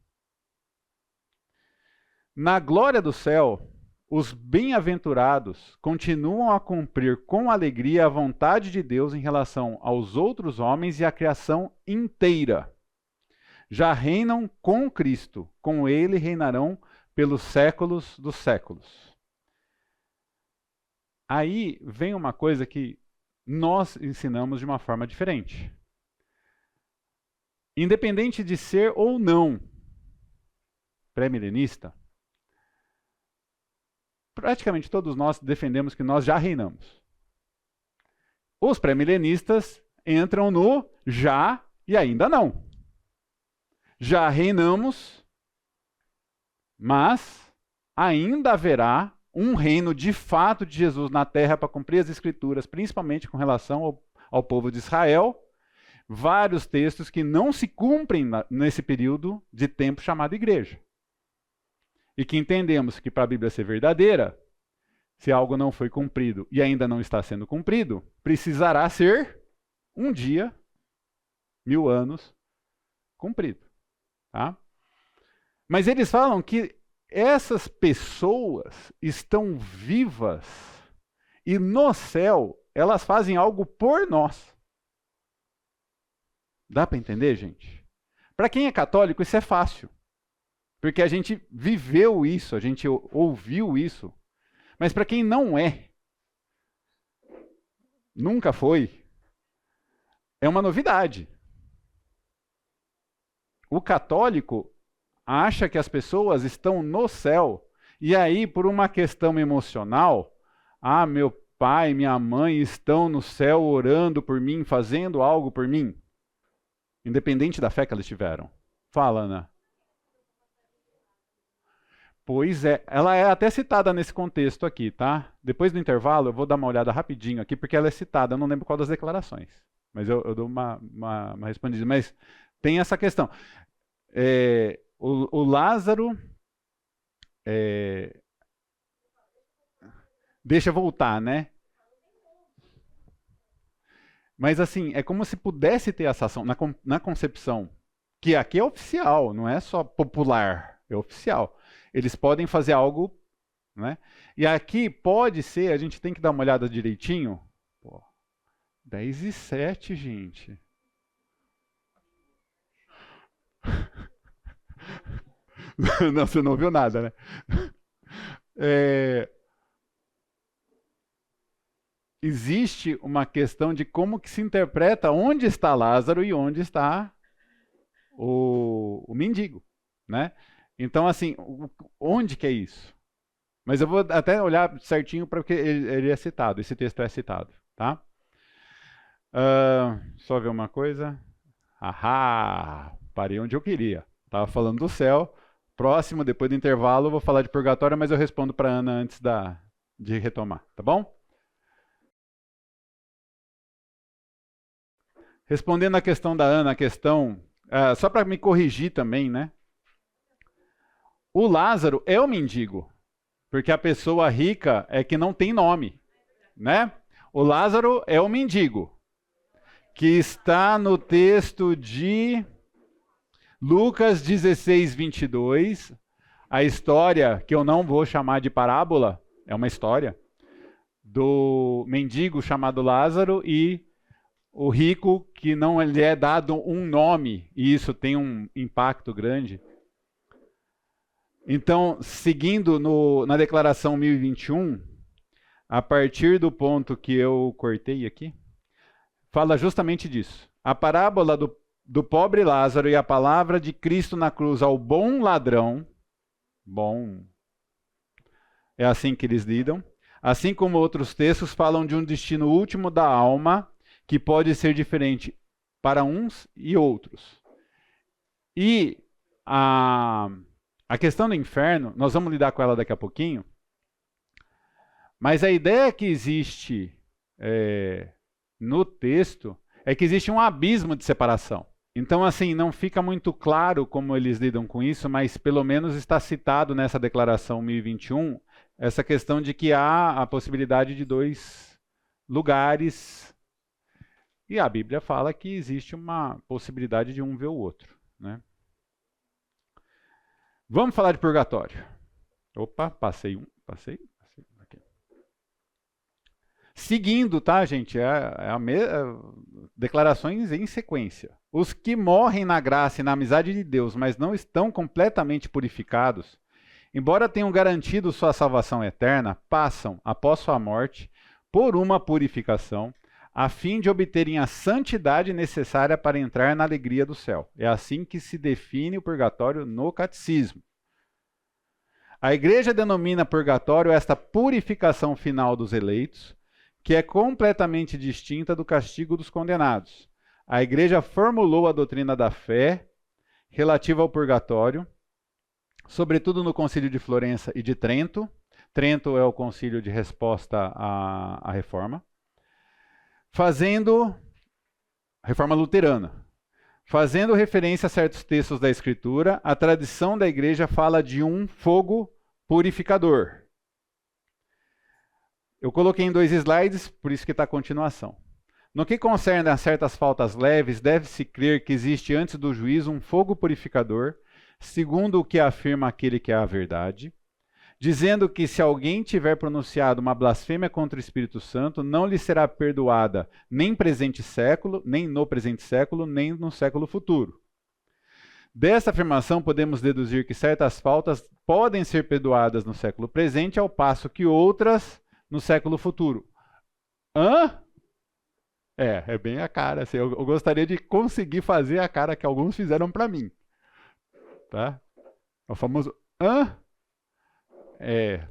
Na glória do céu, os bem-aventurados continuam a cumprir com alegria a vontade de Deus em relação aos outros homens e à criação inteira. Já reinam com Cristo, com Ele reinarão pelos séculos dos séculos. Aí vem uma coisa que nós ensinamos de uma forma diferente. Independente de ser ou não pré-milenista, praticamente todos nós defendemos que nós já reinamos. Os pré-milenistas entram no já e ainda não. Já reinamos, mas ainda haverá um reino de fato de Jesus na terra para cumprir as escrituras, principalmente com relação ao povo de Israel. Vários textos que não se cumprem nesse período de tempo chamado igreja. E que entendemos que para a Bíblia ser verdadeira, se algo não foi cumprido e ainda não está sendo cumprido, precisará ser um dia, 1000 anos, cumprido. Tá? Mas eles falam que essas pessoas estão vivas e no céu elas fazem algo por nós. Dá para entender, gente? Para quem é católico, isso é fácil. Porque a gente viveu isso, a gente ouviu isso. Mas para quem não é, nunca foi, é uma novidade. O católico acha que as pessoas estão no céu, e aí, por uma questão emocional, meu pai, minha mãe estão no céu orando por mim, fazendo algo por mim, independente da fé que eles tiveram. Fala, Ana. Pois é, ela é até citada nesse contexto aqui, tá? Depois do intervalo eu vou dar uma olhada rapidinho aqui, porque ela é citada, eu não lembro qual das declarações, mas eu dou uma respondida. Mas tem essa questão. O Lázaro deixa voltar, né? Mas assim, é como se pudesse ter essa ação na concepção, que aqui é oficial, não é só popular, é oficial. Eles podem fazer algo, né? E aqui pode ser, a gente tem que dar uma olhada direitinho. 10:07, gente. Não, você não viu nada, né? Existe uma questão de como que se interpreta onde está Lázaro e onde está o mendigo, né? Então, assim, onde que é isso? Mas eu vou até olhar certinho para que ele é citado, esse texto é citado, tá? Só ver uma coisa. Ahá! Parei onde eu queria. Estava falando do céu. Próximo, depois do intervalo, eu vou falar de purgatório, mas eu respondo para a Ana antes de retomar, tá bom? Respondendo a questão da Ana, só para me corrigir também, né? O Lázaro é o mendigo, porque a pessoa rica é que não tem nome, né? O Lázaro é o mendigo, que está no texto de Lucas 16, 22, a história, que eu não vou chamar de parábola, é uma história, do mendigo chamado Lázaro e o rico que não lhe é dado um nome, e isso tem um impacto grande. Então, seguindo na declaração 1021, a partir do ponto que eu cortei aqui, fala justamente disso. A parábola do pobre Lázaro e a palavra de Cristo na cruz ao bom ladrão, bom, é assim que eles lidam, assim como outros textos falam de um destino último da alma, que pode ser diferente para uns e outros. E a questão do inferno, nós vamos lidar com ela daqui a pouquinho, mas a ideia que existe no texto é que existe um abismo de separação. Então, assim, não fica muito claro como eles lidam com isso, mas pelo menos está citado nessa declaração 1021 essa questão de que há a possibilidade de 2 lugares. E a Bíblia fala que existe uma possibilidade de um ver o outro, né? Vamos falar de purgatório. Opa, passei. Aqui. Seguindo, tá, gente? Declarações em sequência. Os que morrem na graça e na amizade de Deus, mas não estão completamente purificados, embora tenham garantido sua salvação eterna, passam, após sua morte, por uma purificação, a fim de obterem a santidade necessária para entrar na alegria do céu. É assim que se define o purgatório no catecismo. A Igreja denomina purgatório esta purificação final dos eleitos, que é completamente distinta do castigo dos condenados. A Igreja formulou a doutrina da fé relativa ao purgatório, sobretudo no Concílio de Florença e de Trento. Trento é o concílio de resposta à Reforma. Reforma luterana. Fazendo referência a certos textos da Escritura, a tradição da Igreja fala de um fogo purificador. Eu coloquei em 2 slides, por isso que está a continuação. No que concerne a certas faltas leves, deve-se crer que existe antes do juízo um fogo purificador, segundo o que afirma aquele que é a verdade, dizendo que se alguém tiver pronunciado uma blasfêmia contra o Espírito Santo, não lhe será perdoada nem no presente século, nem no século futuro. Dessa afirmação, podemos deduzir que certas faltas podem ser perdoadas no século presente, ao passo que outras no século futuro. Hã? É bem a cara. Assim, eu gostaria de conseguir fazer a cara que alguns fizeram para mim. Tá? O famoso hã?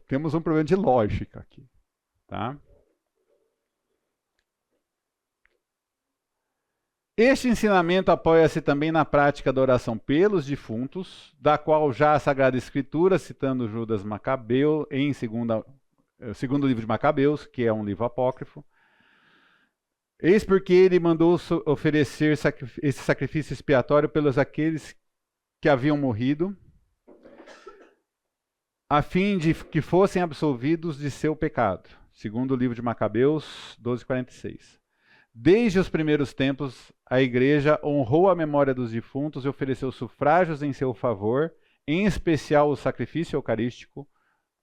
Temos um problema de lógica aqui. Tá? Este ensinamento apoia-se também na prática da oração pelos defuntos, da qual já a Sagrada Escritura, citando Judas Macabeu, em segundo livro de Macabeus, que é um livro apócrifo, eis porque ele mandou oferecer esse sacrifício expiatório pelos aqueles que haviam morrido, a fim de que fossem absolvidos de seu pecado. Segundo o livro de Macabeus, 12:46. Desde os primeiros tempos, a Igreja honrou a memória dos defuntos e ofereceu sufrágios em seu favor, em especial o sacrifício eucarístico,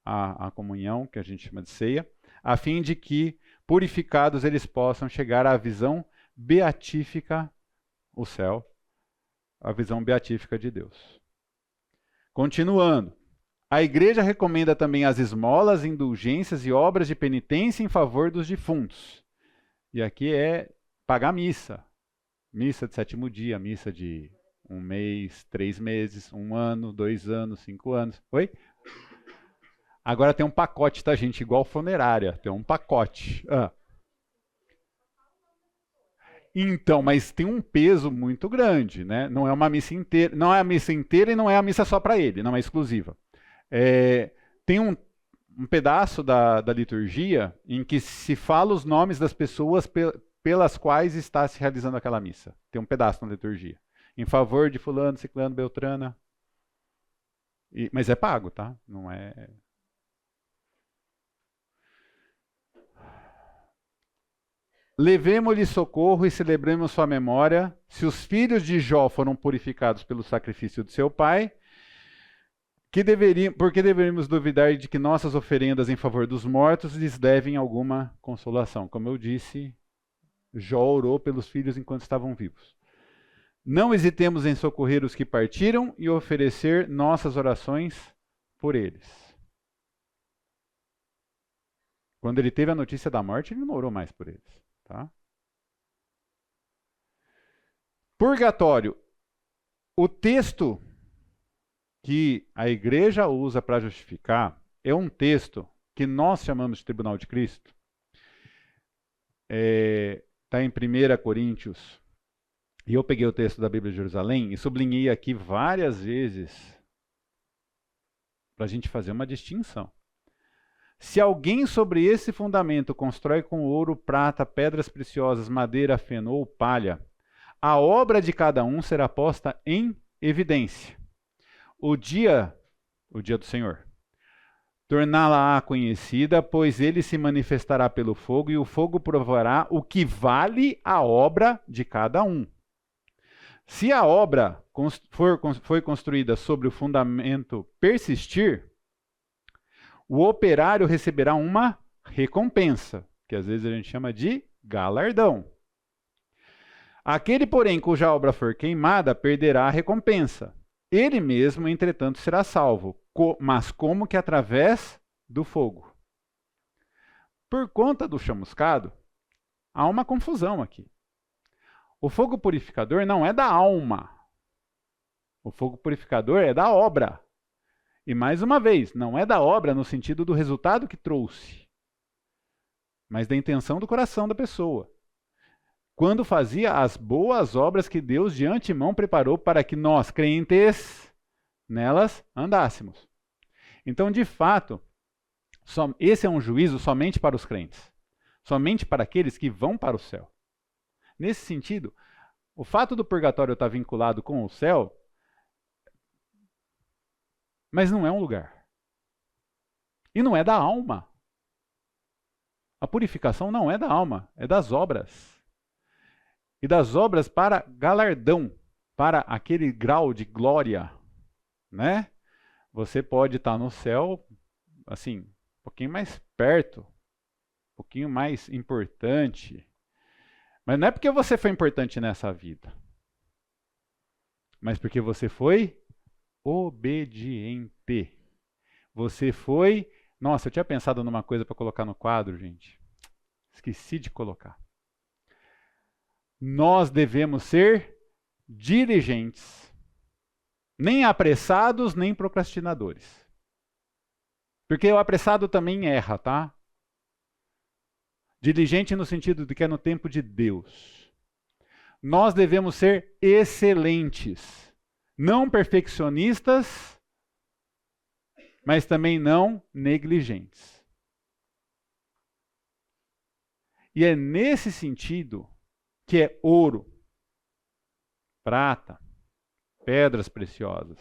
a comunhão, que a gente chama de ceia, a fim de que, purificados, eles possam chegar à visão beatífica, o céu, a visão beatífica de Deus. Continuando. A Igreja recomenda também as esmolas, indulgências e obras de penitência em favor dos defuntos. E aqui é pagar missa. Missa de sétimo dia, missa de 1 mês, 3 meses, 1 ano, 2 anos, 5 anos. Oi? Agora tem um pacote, tá, gente? Igual funerária. Tem um pacote. Então, mas tem um peso muito grande, né? Não é uma missa inteira, não é a missa inteira e não é a missa só para ele, não é exclusiva. Tem um pedaço da liturgia em que se fala os nomes das pessoas pelas quais está se realizando aquela missa. Tem um pedaço na liturgia. Em favor de fulano, ciclano, beltrana. Mas é pago, tá? Não é... Levemos-lhe socorro e celebremos sua memória. Se os filhos de Jó foram purificados pelo sacrifício de seu pai, por que deveríamos duvidar de que nossas oferendas em favor dos mortos lhes devem alguma consolação? Como eu disse, Jó orou pelos filhos enquanto estavam vivos. Não hesitemos em socorrer os que partiram e oferecer nossas orações por eles. Quando ele teve a notícia da morte, ele não orou mais por eles. Tá? Purgatório. O texto que a igreja usa para justificar é um texto que nós chamamos de Tribunal de Cristo. Está em 1 Coríntios. E eu peguei o texto da Bíblia de Jerusalém e sublinhei aqui várias vezes para a gente fazer uma distinção. Se alguém sobre esse fundamento constrói com ouro, prata, pedras preciosas, madeira, feno ou palha, a obra de cada um será posta em evidência. O dia do Senhor, torná-la-á conhecida, pois ele se manifestará pelo fogo, e o fogo provará o que vale a obra de cada um. Se a obra foi construída sobre o fundamento persistir, o operário receberá uma recompensa, que às vezes a gente chama de galardão. Aquele, porém, cuja obra for queimada, perderá a recompensa. Ele mesmo, entretanto, será salvo, mas como que através do fogo. Por conta do chamuscado, há uma confusão aqui. O fogo purificador não é da alma. O fogo purificador é da obra. E mais uma vez, não é da obra no sentido do resultado que trouxe, mas da intenção do coração da pessoa. Quando fazia as boas obras que Deus de antemão preparou para que nós, crentes, nelas andássemos. Então, de fato, esse é um juízo somente para os crentes, somente para aqueles que vão para o céu. Nesse sentido, o fato do purgatório estar vinculado com o céu, mas não é um lugar. E não é da alma. A purificação não é da alma, é das obras. E das obras para galardão, para aquele grau de glória, né? Você pode estar no céu, assim, um pouquinho mais perto, um pouquinho mais importante. Mas não é porque você foi importante nessa vida, mas porque você foi obediente. Você foi... Nossa, eu tinha pensado numa coisa para colocar no quadro, gente. Esqueci de colocar. Nós devemos ser diligentes, nem apressados, nem procrastinadores. Porque o apressado também erra, tá? Diligente no sentido de que é no tempo de Deus. Nós devemos ser excelentes, não perfeccionistas, mas também não negligentes. E é nesse sentido que é ouro, prata, pedras preciosas.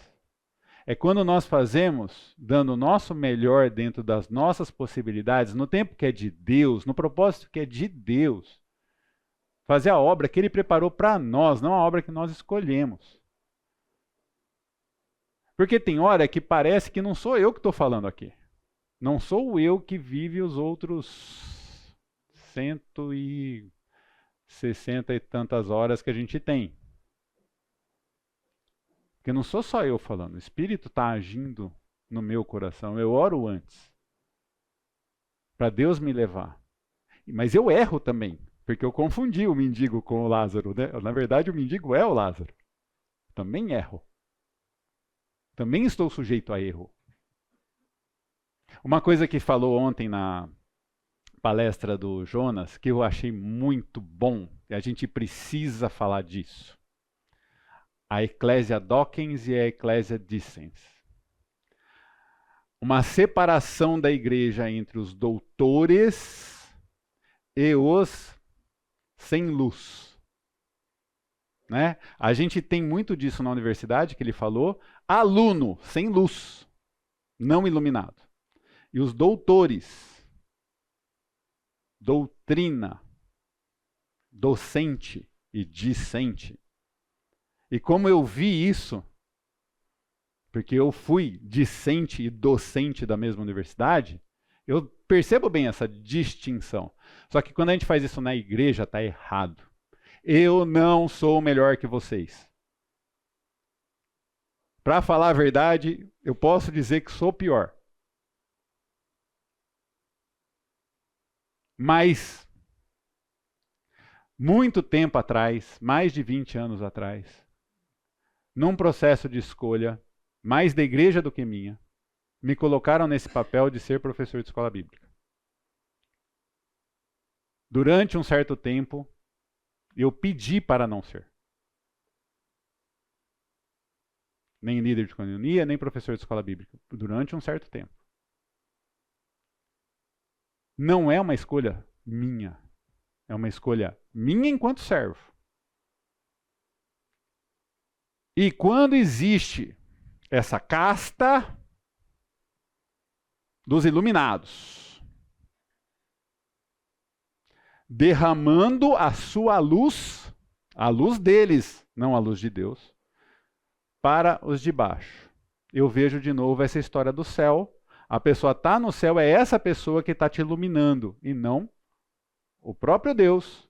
É quando nós fazemos, dando o nosso melhor dentro das nossas possibilidades, no tempo que é de Deus, no propósito que é de Deus, fazer a obra que Ele preparou para nós, não a obra que nós escolhemos. Porque tem hora que parece que não sou eu que estou falando aqui. Não sou eu que vive os outros 160 e tantas horas que a gente tem. Porque não sou só eu falando, o Espírito está agindo no meu coração. Eu oro antes, para Deus me levar. Mas eu erro também, porque eu confundi o mendigo com o Lázaro, né? Na verdade, o mendigo é o Lázaro. também erro. Também estou sujeito a erro. Uma coisa que falou ontem na palestra do Jonas, que eu achei muito bom, e a gente precisa falar disso. A Ecclesia Docens e a Ecclesia Dissens. Uma separação da igreja entre os doutores e os sem luz. Né? A gente tem muito disso na universidade, que ele falou, aluno sem luz, não iluminado. E os doutores, doutrina, docente e discente. E como eu vi isso, porque eu fui discente e docente da mesma universidade, eu percebo bem essa distinção. Só que quando a gente faz isso na igreja, está errado. Eu não sou melhor que vocês. Para falar a verdade, eu posso dizer que sou pior. Mas, muito tempo atrás, mais de 20 anos atrás, num processo de escolha, mais da igreja do que minha, me colocaram nesse papel de ser professor de escola bíblica. Durante um certo tempo, eu pedi para não ser. Nem líder de coinonia, nem professor de escola bíblica. Durante um certo tempo. Não é uma escolha minha. É uma escolha minha enquanto servo. E quando existe essa casta dos iluminados, derramando a sua luz, a luz deles, não a luz de Deus, para os de baixo. Eu vejo de novo essa história do céu. A pessoa está no céu, é essa pessoa que está te iluminando, e não o próprio Deus,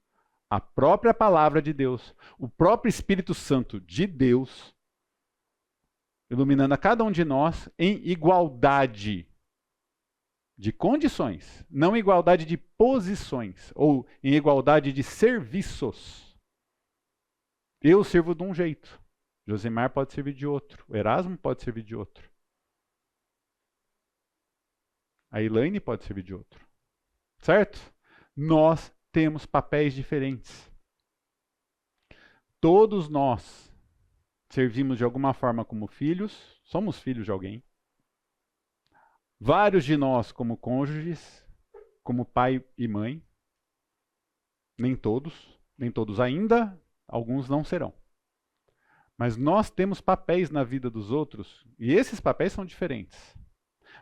a própria palavra de Deus, o próprio Espírito Santo de Deus, iluminando a cada um de nós em igualdade de condições, não igualdade de posições, ou em igualdade de serviços. Eu sirvo de um jeito, Josimar pode servir de outro, o Erasmo pode servir de outro. A Elaine pode servir de outro. Certo? Nós temos papéis diferentes. Todos nós servimos de alguma forma como filhos, somos filhos de alguém. Vários de nós como cônjuges, como pai e mãe. Nem todos ainda, alguns não serão. Mas nós temos papéis na vida dos outros, e esses papéis são diferentes.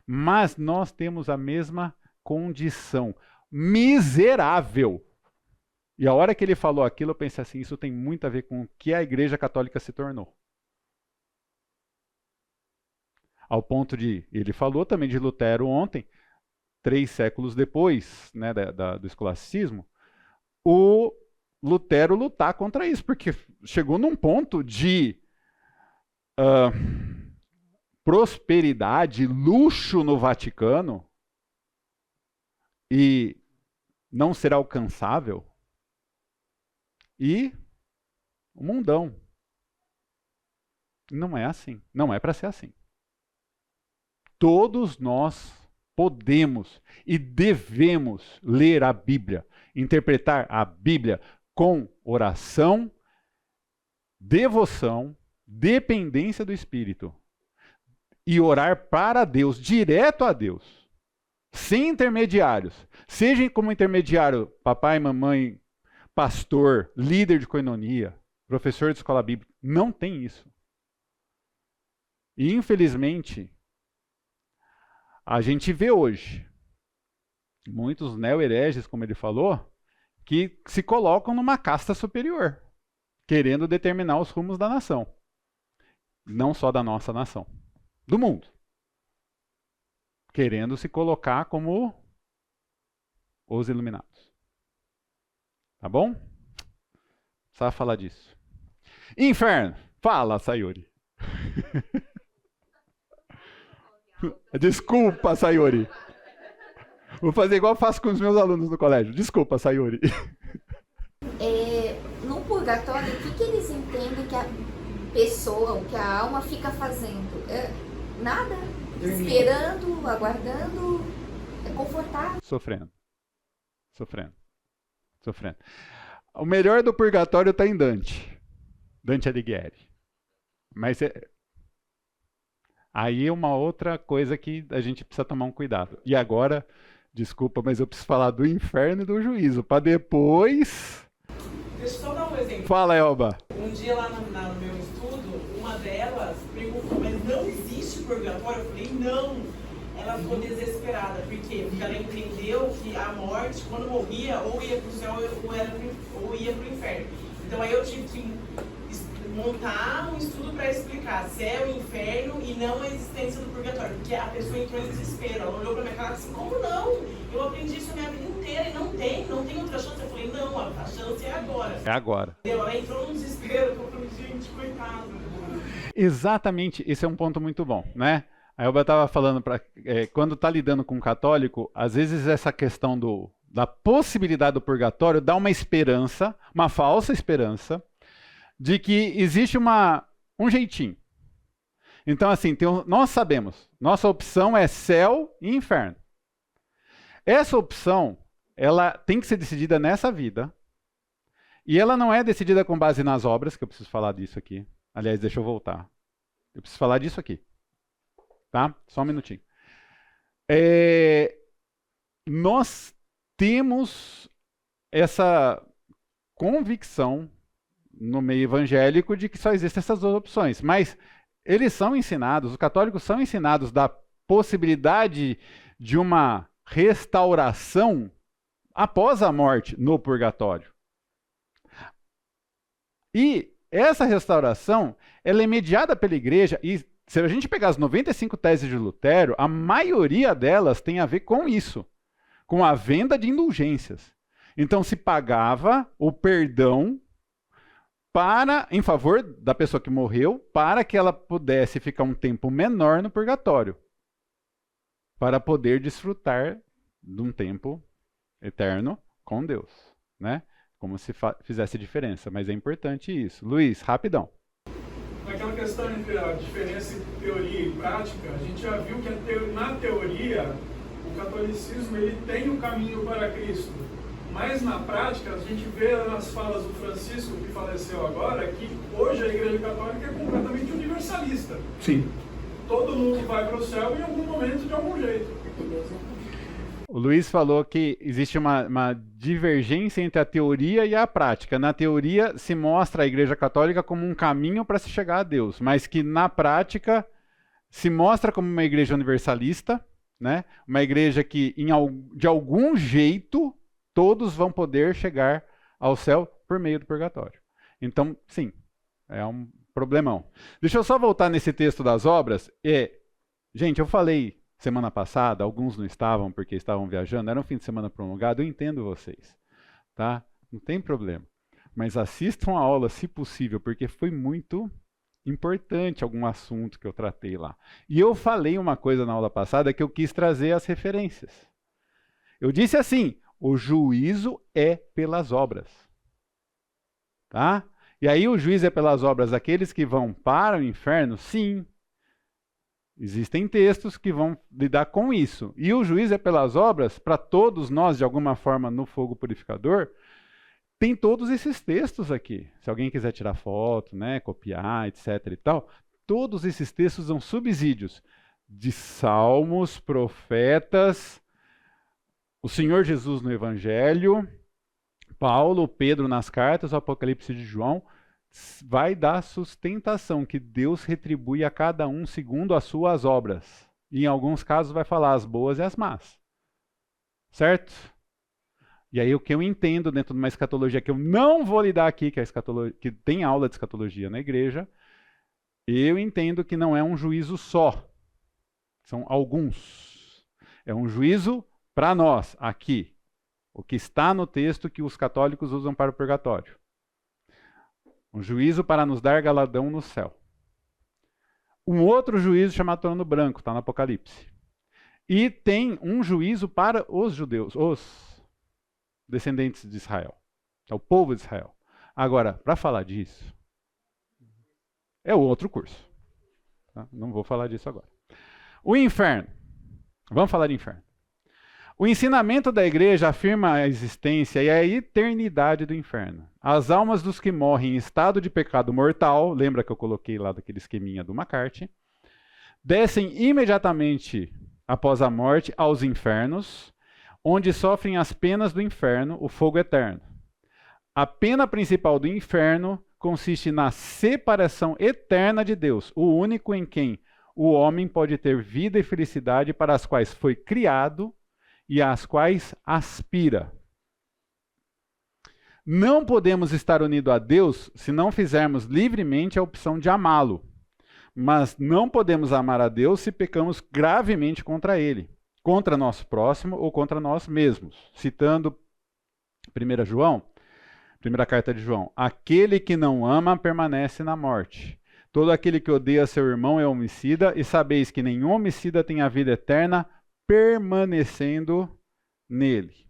Mas nós temos a mesma condição. Miserável. E a hora que ele falou aquilo, eu pensei assim, isso tem muito a ver com o que a Igreja Católica se tornou. Ao ponto de, ele falou também de Lutero ontem, 3 séculos depois, né, do escolasticismo, o Lutero lutar contra isso, porque chegou num ponto de prosperidade, luxo no Vaticano e não ser alcançável, e o mundão. Não é assim, não é para ser assim. Todos nós podemos e devemos ler a Bíblia, interpretar a Bíblia com oração, devoção, dependência do Espírito. E orar para Deus, direto a Deus, sem intermediários. Seja como intermediário papai, mamãe, pastor, líder de coinonia, professor de escola bíblica. Não tem isso. E infelizmente, a gente vê hoje muitos neo-hereges, como ele falou, que se colocam numa casta superior, querendo determinar os rumos da nação. Não só da nossa nação. Do mundo. Querendo se colocar como os iluminados. Tá bom? Precisava falar disso. Inferno. Fala, Sayuri. Desculpa, Sayuri. Vou fazer igual eu faço com os meus alunos no colégio. Desculpa, Sayuri. No purgatório, o que eles entendem que pessoa, o que a alma fica fazendo? Nada. Dormindo. Esperando, aguardando, confortável. Sofrendo. Sofrendo. Sofrendo. O melhor do purgatório está em Dante. Dante Alighieri. Mas aí é uma outra coisa que a gente precisa tomar um cuidado. E agora, desculpa, mas eu preciso falar do inferno e do juízo, para depois... Deixa eu só dar um exemplo. Fala, Elba. Um dia lá no meu estudo, uma delas perguntou, mas não existe purgatório? Eu falei, não. Ela ficou desesperada. Por quê? Porque ela entendeu que a morte, quando morria, ou ia para o céu ou ia para o inferno. Então aí eu tive que montar um estudo para explicar céu e inferno e não a existência do purgatório. Porque a pessoa entrou em desespero. Ela olhou para minha cara e disse, como não? Eu aprendi isso a minha vida inteira e não tem outra chance. Eu falei, não, a chance é agora. É agora. Ela entrou num desespero. Eu falei, gente, coitada. Exatamente, esse é um ponto muito bom, né? A Elba estava falando, quando está lidando com um católico, às vezes essa questão da possibilidade do purgatório dá uma esperança, uma falsa esperança, de que existe um jeitinho. Então, assim, nós sabemos, nossa opção é céu e inferno. Essa opção, ela tem que ser decidida nessa vida, e ela não é decidida com base nas obras, que eu preciso falar disso aqui. Aliás, deixa eu voltar. Eu preciso falar disso aqui. Tá? Só um minutinho. Nós temos essa convicção no meio evangélico de que só existem essas duas opções. Mas eles são ensinados, os católicos são ensinados da possibilidade de uma restauração após a morte no purgatório. E essa restauração, ela é mediada pela igreja, e se a gente pegar as 95 teses de Lutero, a maioria delas tem a ver com isso, com a venda de indulgências. Então se pagava o perdão em favor da pessoa que morreu, para que ela pudesse ficar um tempo menor no purgatório, para poder desfrutar de um tempo eterno com Deus, né? Como se fizesse diferença, mas é importante isso. Luiz, rapidão. Naquela questão entre a diferença entre teoria e prática, a gente já viu que na teoria o catolicismo ele tem o caminho para Cristo, mas na prática a gente vê nas falas do Francisco, que faleceu agora, que hoje a Igreja Católica é completamente universalista. Sim. Todo mundo vai para o céu em algum momento, de algum jeito. O Luiz falou que existe uma divergência entre a teoria e a prática. Na teoria se mostra a Igreja Católica como um caminho para se chegar a Deus, mas que na prática se mostra como uma igreja universalista, né? Uma igreja que de algum jeito todos vão poder chegar ao céu por meio do purgatório. Então, sim, é um problemão. Deixa eu só voltar nesse texto das obras. Gente, eu falei semana passada, alguns não estavam porque estavam viajando, era um fim de semana prolongado, eu entendo vocês, tá? Não tem problema. Mas assistam a aula, se possível, porque foi muito importante algum assunto que eu tratei lá. E eu falei uma coisa na aula passada que eu quis trazer as referências. Eu disse assim, o juízo é pelas obras. Tá? E aí o juízo é pelas obras daqueles que vão para o inferno? Sim. Existem textos que vão lidar com isso. E o juízo é pelas obras, para todos nós, de alguma forma, no fogo purificador, tem todos esses textos aqui. Se alguém quiser tirar foto, né, copiar, etc. e tal, todos esses textos são subsídios de salmos, profetas, o Senhor Jesus no Evangelho, Paulo, Pedro nas cartas, o Apocalipse de João, vai dar sustentação, que Deus retribui a cada um segundo as suas obras. E em alguns casos vai falar as boas e as más. Certo? E aí o que eu entendo dentro de uma escatologia, que eu não vou lidar aqui, que tem aula de escatologia na igreja, eu entendo que não é um juízo só. São alguns. É um juízo para nós, aqui. O que está no texto que os católicos usam para o purgatório. Um juízo para nos dar galardão no céu. Um outro juízo chamado trono branco, está no Apocalipse. E tem um juízo para os judeus, os descendentes de Israel. É o povo de Israel. Agora, para falar disso, É outro curso. Tá? Não vou falar disso agora. O inferno. Vamos falar de inferno. O ensinamento da igreja afirma a existência e a eternidade do inferno. As almas dos que morrem em estado de pecado mortal, lembra que eu coloquei lá daquele esqueminha do McCarthy, descem imediatamente após a morte aos infernos, onde sofrem as penas do inferno, o fogo eterno. A pena principal do inferno consiste na separação eterna de Deus, o único em quem o homem pode ter vida e felicidade para as quais foi criado e às quais aspira. Não podemos estar unidos a Deus se não fizermos livremente a opção de amá-lo. Mas não podemos amar a Deus se pecamos gravemente contra Ele, contra nosso próximo ou contra nós mesmos. Citando 1 João, primeira carta de João: aquele que não ama permanece na morte. Todo aquele que odeia seu irmão é homicida, e sabeis que nenhum homicida tem a vida eterna permanecendo nele.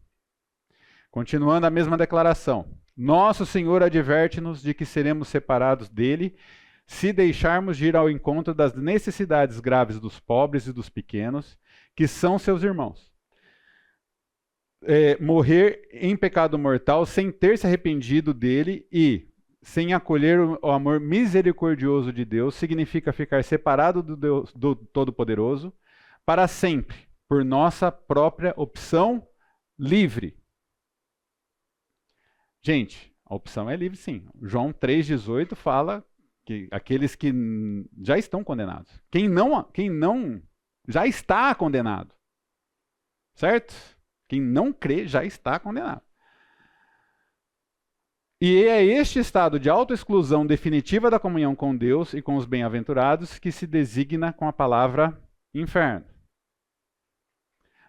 Continuando a mesma declaração. Nosso Senhor adverte-nos de que seremos separados dele se deixarmos de ir ao encontro das necessidades graves dos pobres e dos pequenos, que são seus irmãos. Morrer em pecado mortal sem ter se arrependido dele e sem acolher o amor misericordioso de Deus significa ficar separado do Deus, do Todo-Poderoso para sempre, por nossa própria opção livre. Gente, a opção é livre sim. João 3,18 fala que aqueles que já estão condenados. Quem não já está condenado. Certo? Quem não crê já está condenado. E é este estado de autoexclusão definitiva da comunhão com Deus e com os bem-aventurados que se designa com a palavra inferno.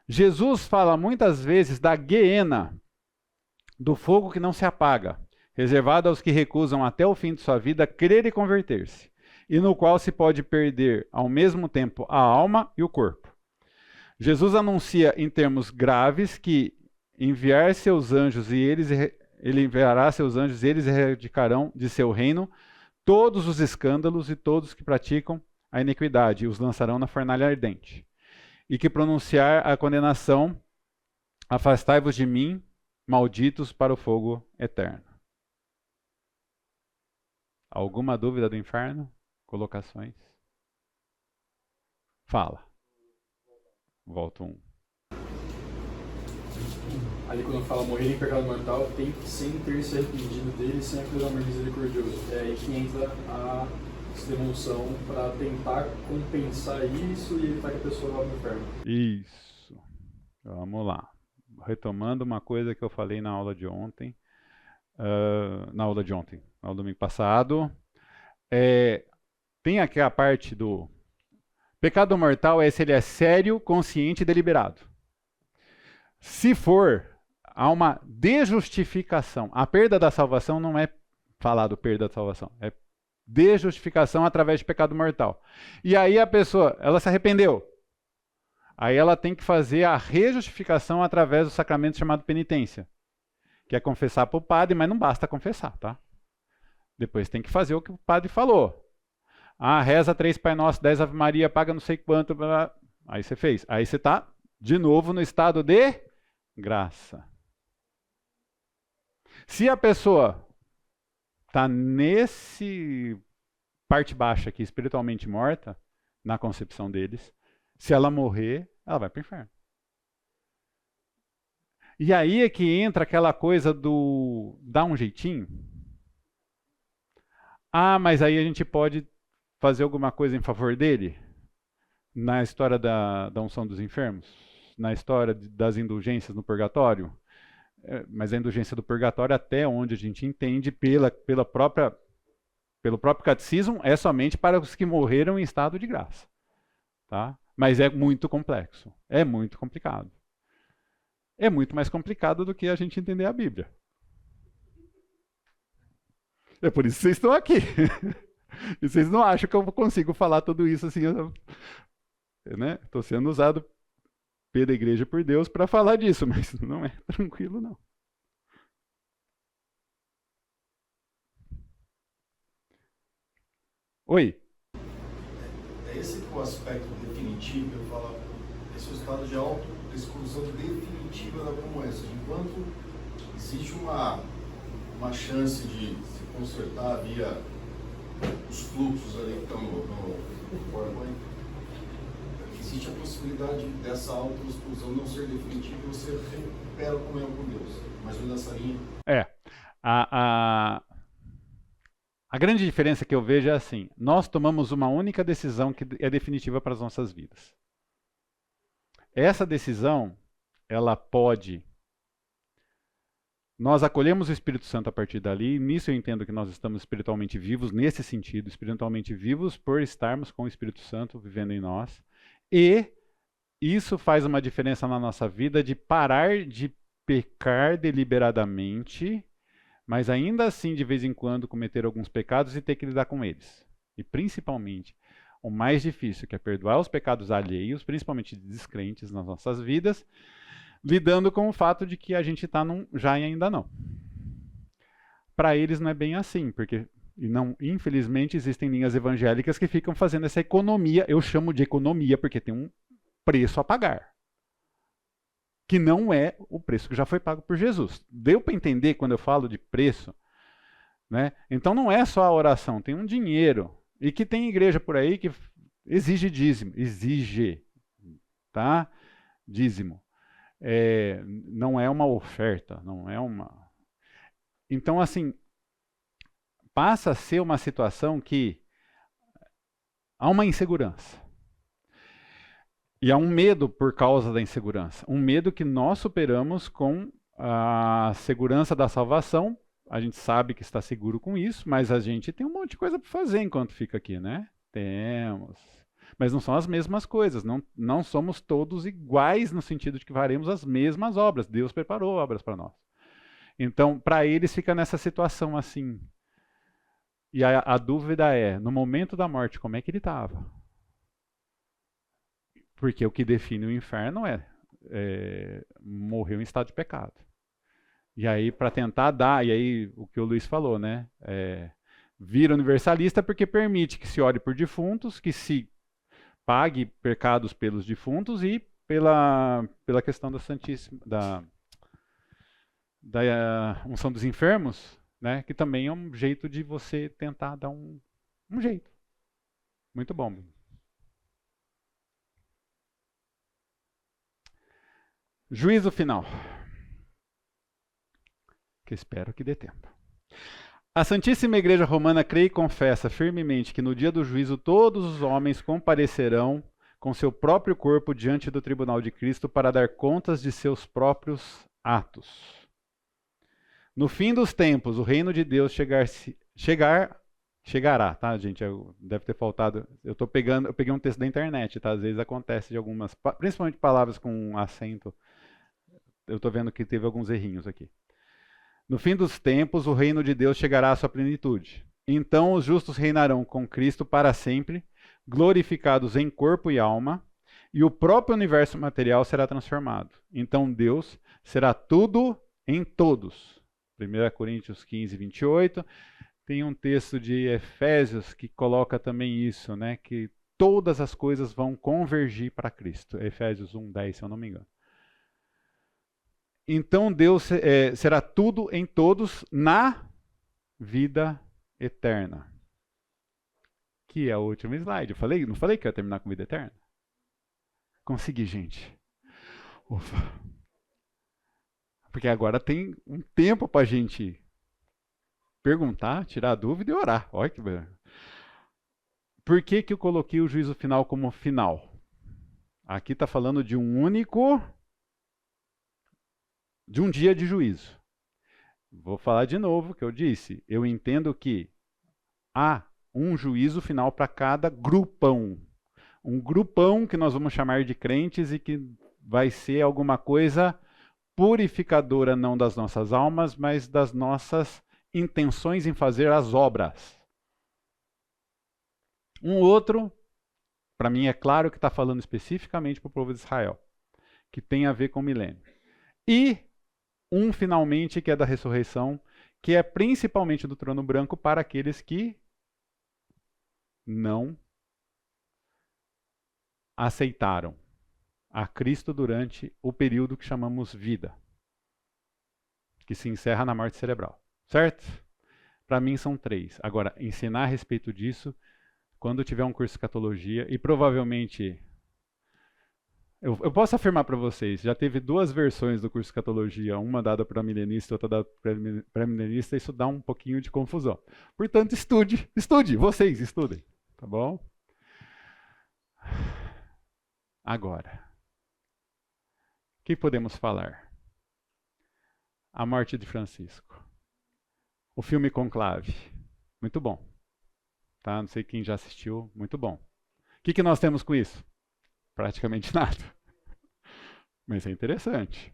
Jesus fala muitas vezes da guiena, do fogo que não se apaga, reservado aos que recusam até o fim de sua vida crer e converter-se, e no qual se pode perder ao mesmo tempo a alma e o corpo. Jesus anuncia em termos graves que ele enviará seus anjos e eles erradicarão de seu reino todos os escândalos e todos que praticam a iniquidade e os lançarão na fornalha ardente. E que pronunciar a condenação: afastai-vos de mim, malditos, para o fogo eterno. Alguma dúvida do inferno? Colocações? Fala. Volta um. Ali quando fala morrer em pecado mortal, tem que sem ter se arrependido dele, sem aquele amor misericordioso. É aí que entra a demonstração para tentar compensar isso e evitar que a pessoa vá para o inferno. Isso. Vamos lá. Retomando uma coisa que eu falei na aula de ontem. No domingo passado. Tem aqui a parte do pecado mortal, se ele é sério, consciente e deliberado. Se for, há uma desjustificação. A perda da salvação não é falado perda da salvação, é desjustificação através de pecado mortal. E aí a pessoa, ela se arrependeu. Aí ela tem que fazer a rejustificação através do sacramento chamado penitência, que é confessar para o padre, mas não basta confessar, tá? Depois tem que fazer o que o padre falou. Reza 3 Pai Nosso, 10 Ave Maria, paga não sei quanto, blá, blá. Aí você fez. Aí você está de novo no estado de graça. Se a pessoa está nesse parte baixa aqui, espiritualmente morta, na concepção deles, se ela morrer, ela vai para o inferno. E aí é que entra aquela coisa do dar um jeitinho. Mas aí a gente pode fazer alguma coisa em favor dele? Na história da unção dos enfermos? Na história das indulgências no purgatório? Mas a indulgência do purgatório, até onde a gente entende pelo próprio catecismo, é somente para os que morreram em estado de graça. Tá? Mas é muito complexo. É muito complicado. É muito mais complicado do que a gente entender a Bíblia. É por isso que vocês estão aqui. E vocês não acham que eu consigo falar tudo isso assim, né? Estou sendo usado pela igreja por Deus para falar disso, mas não é tranquilo, não. Oi. É esse que é o aspecto definitivo, eu falo, esse é o estado de autoexclusão definitiva da comunhão. Enquanto existe uma chance de se consertar via os fluxos ali que estão no PowerPoint, existe a possibilidade dessa autoexclusão não ser definitiva e você recupera a comunhão com Deus. Mas nessa linha. A grande diferença que eu vejo é assim: nós tomamos uma única decisão que é definitiva para as nossas vidas. Essa decisão, ela pode... Nós acolhemos o Espírito Santo a partir dali, e nisso eu entendo que nós estamos espiritualmente vivos, nesse sentido, espiritualmente vivos por estarmos com o Espírito Santo vivendo em nós. E isso faz uma diferença na nossa vida de parar de pecar deliberadamente, mas ainda assim, de vez em quando, cometer alguns pecados e ter que lidar com eles. E principalmente, o mais difícil, que é perdoar os pecados alheios, principalmente de descrentes nas nossas vidas, lidando com o fato de que a gente está num já e ainda não. Para eles não é bem assim, porque infelizmente existem linhas evangélicas que ficam fazendo essa economia, eu chamo de economia porque tem um preço a pagar, que não é o preço que já foi pago por Jesus. Deu para entender quando eu falo de preço? Né? Então não é só a oração, tem um dinheiro. E que tem igreja por aí que exige dízimo. Exige. Tá? Dízimo. Não é uma oferta, não é uma... Então, assim, passa a ser uma situação que há uma insegurança. E há um medo por causa da insegurança. Um medo que nós superamos com a segurança da salvação. A gente sabe que está seguro com isso, mas a gente tem um monte de coisa para fazer enquanto fica aqui, né? Temos. Mas não são as mesmas coisas. Não somos todos iguais no sentido de que faremos as mesmas obras. Deus preparou obras para nós. Então, para eles fica nessa situação assim. E a dúvida é, no momento da morte, como é que ele estava? Porque o que define o inferno morreu em estado de pecado. E aí, para tentar dar, e aí o que o Luiz falou, né? Vira universalista porque permite que se ore por defuntos, que se pague pecados pelos defuntos e pela questão da Santíssima, da unção dos enfermos, né? Que também é um jeito de você tentar dar um jeito. Muito bom. Juízo final. Que espero que dê tempo. A Santíssima Igreja Romana crê e confessa firmemente que no dia do juízo todos os homens comparecerão com seu próprio corpo diante do tribunal de Cristo para dar contas de seus próprios atos. No fim dos tempos, o reino de Deus chegará, tá, gente? Deve ter faltado. Eu peguei um texto da internet, tá? Às vezes acontece de algumas, principalmente palavras com acento. Eu estou vendo que teve alguns errinhos aqui. No fim dos tempos, o reino de Deus chegará à sua plenitude. Então os justos reinarão com Cristo para sempre, glorificados em corpo e alma, e o próprio universo material será transformado. Então Deus será tudo em todos. 1 Coríntios 15, 28. Tem um texto de Efésios que coloca também isso, né? Que todas as coisas vão convergir para Cristo. Efésios 1, 10, se eu não me engano. Então Deus será tudo em todos na vida eterna. Que é o último slide. Não falei que eu ia terminar com vida eterna? Consegui, gente. Ufa. Porque agora tem um tempo para a gente perguntar, tirar dúvida e orar. Olha que beleza. Por que eu coloquei o juízo final como final? Aqui está falando de um dia de juízo. Vou falar de novo o que eu disse. Eu entendo que há um juízo final para cada grupão. Um grupão que nós vamos chamar de crentes e que vai ser alguma coisa purificadora, não das nossas almas, mas das nossas intenções em fazer as obras. Um outro, para mim é claro que está falando especificamente para o povo de Israel, que tem a ver com o milênio. E um finalmente que é da ressurreição, que é principalmente do trono branco para aqueles que não aceitaram a Cristo durante o período que chamamos vida, que se encerra na morte cerebral. Certo? Para mim são 3. Agora, ensinar a respeito disso, quando tiver um curso de escatologia, e provavelmente, eu posso afirmar para vocês, já teve 2 versões do curso de escatologia, uma dada para milenista e outra dada para milenista, isso dá um pouquinho de confusão. Portanto, estude, vocês estudem, tá bom? Agora, o que podemos falar? A morte de Francisco. O filme Conclave, muito bom. Tá? Não sei quem já assistiu, muito bom. O que nós temos com isso? Praticamente nada. Mas é interessante.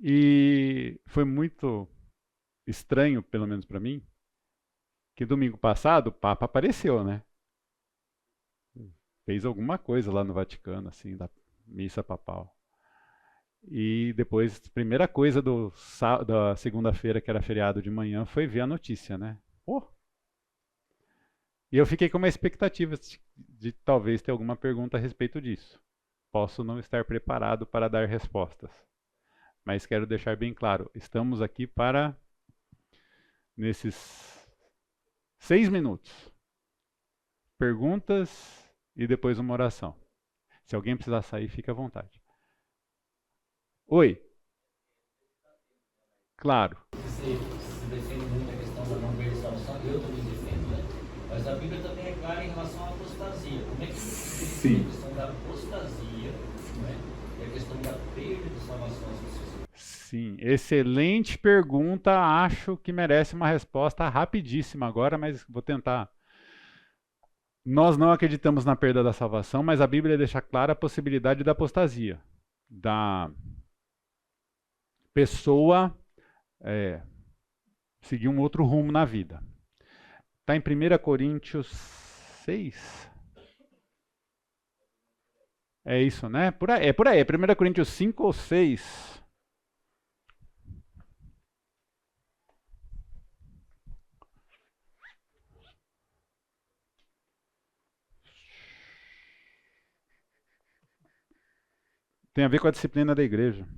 E foi muito estranho, pelo menos para mim, que domingo passado o Papa apareceu, né? Fez alguma coisa lá no Vaticano, assim, da missa papal. E depois, primeira coisa da segunda-feira, que era feriado de manhã, foi ver a notícia, né? Oh! E eu fiquei com uma expectativa de talvez ter alguma pergunta a respeito disso. Posso não estar preparado para dar respostas, mas quero deixar bem claro, estamos aqui para, nesses 6 minutos, perguntas e depois uma oração. Se alguém precisar sair, fique à vontade. Oi? Claro. Você se defende muito a questão da não salvação, eu também defendo, né? Mas a Bíblia também é clara em relação à apostasia. Como é que se defende a questão da apostasia, né? E a questão da perda de salvação às pessoas? Sim, excelente pergunta. Acho que merece uma resposta rapidíssima agora, mas vou tentar. Nós não acreditamos na perda da salvação, mas a Bíblia deixa clara a possibilidade da apostasia. Da pessoa seguir um outro rumo na vida. Está em 1 Coríntios 6. É isso, né? É por aí. 1 Coríntios 5 ou 6. Tem a ver com a disciplina da igreja.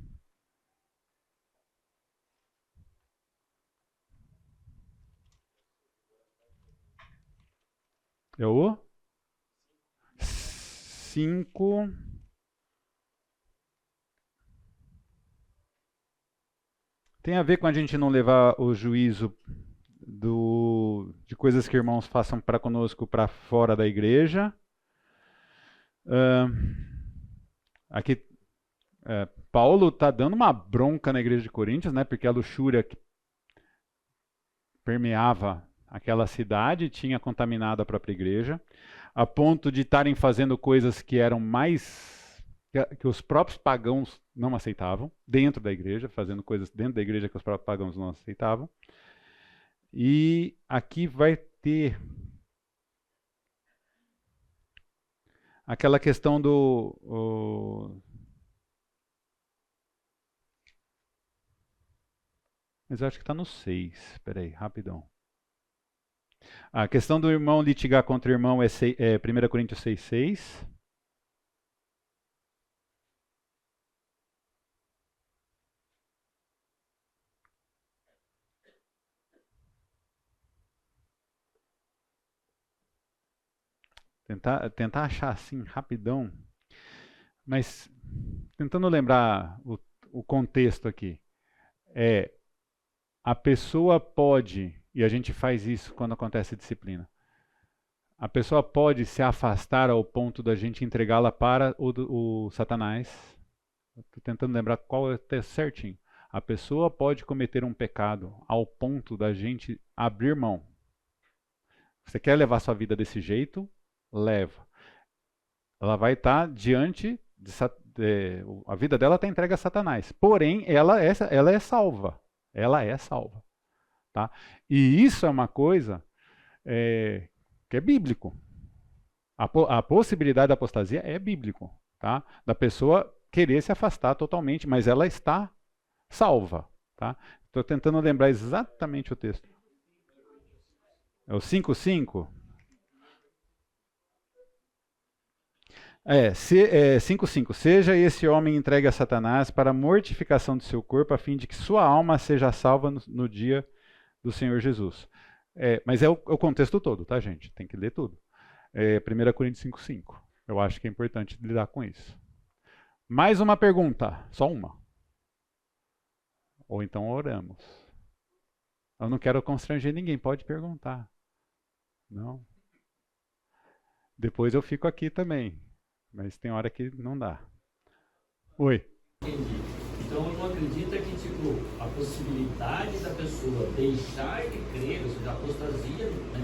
É o 5. Tem a ver com a gente não levar o juízo de coisas que irmãos façam para conosco para fora da igreja. Aqui Paulo está dando uma bronca na igreja de Coríntios, né? Porque a luxúria que permeava aquela cidade tinha contaminado a própria igreja, a ponto de estarem fazendo coisas que eram que os próprios pagãos não aceitavam, dentro da igreja, fazendo coisas dentro da igreja que os próprios pagãos não aceitavam. E aqui vai ter aquela questão mas eu acho que está no 6. Espera aí, rapidão. A questão do irmão litigar contra o irmão é 1 Coríntios 6,6. Tentar achar assim, rapidão. Mas, tentando lembrar o contexto aqui. A pessoa pode, e a gente faz isso quando acontece disciplina, a pessoa pode se afastar ao ponto da gente entregá-la para o Satanás. Estou tentando lembrar qual é certinho. A pessoa pode cometer um pecado ao ponto da gente abrir mão. Você quer levar sua vida desse jeito? Leva. Ela vai estar diante a vida dela está entregue a Satanás. Porém, ela é salva. Ela é salva. Tá? E isso é uma coisa que é bíblico. A possibilidade da apostasia é bíblico. Tá? Da pessoa querer se afastar totalmente, mas ela está salva. Tá? Estou tentando lembrar exatamente o texto. É o 5:5? 5:5. Seja esse homem entregue a Satanás para a mortificação de seu corpo, a fim de que sua alma seja salva no dia do Senhor Jesus. Mas é o contexto todo, tá, gente? Tem que ler tudo. 1 Coríntios 5:5. Eu acho que é importante lidar com isso. Mais uma pergunta, só uma. Ou então oramos. Eu não quero constranger ninguém, pode perguntar. Não. Depois eu fico aqui também. Mas tem hora que não dá. Oi. Entendi. Então não acredita que tipo, a possibilidade da pessoa deixar de crer, ou seja, a apostasia, a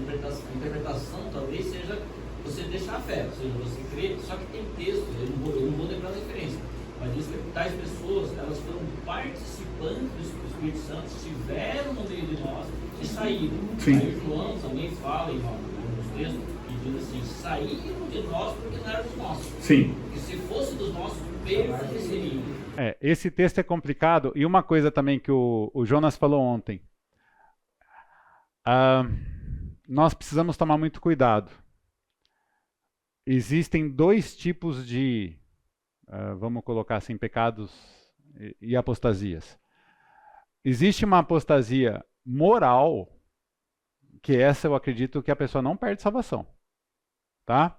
interpretação talvez seja você deixar a fé, ou seja, você crê, só que tem texto, eu não vou lembrar a diferença, mas diz que tais pessoas, elas foram participantes do Espírito Santo, estiveram no meio de nós e saíram. Sim. Aí João também fala em alguns textos, e diz assim, saíram de nós porque não eram dos nossos. Sim. Porque se fosse dos nossos, permaneceriam. Esse texto é complicado. E uma coisa também que o Jonas falou ontem. Nós precisamos tomar muito cuidado. Existem dois tipos de, vamos colocar assim, pecados e apostasias. Existe uma apostasia moral, que essa eu acredito que a pessoa não perde salvação. Tá?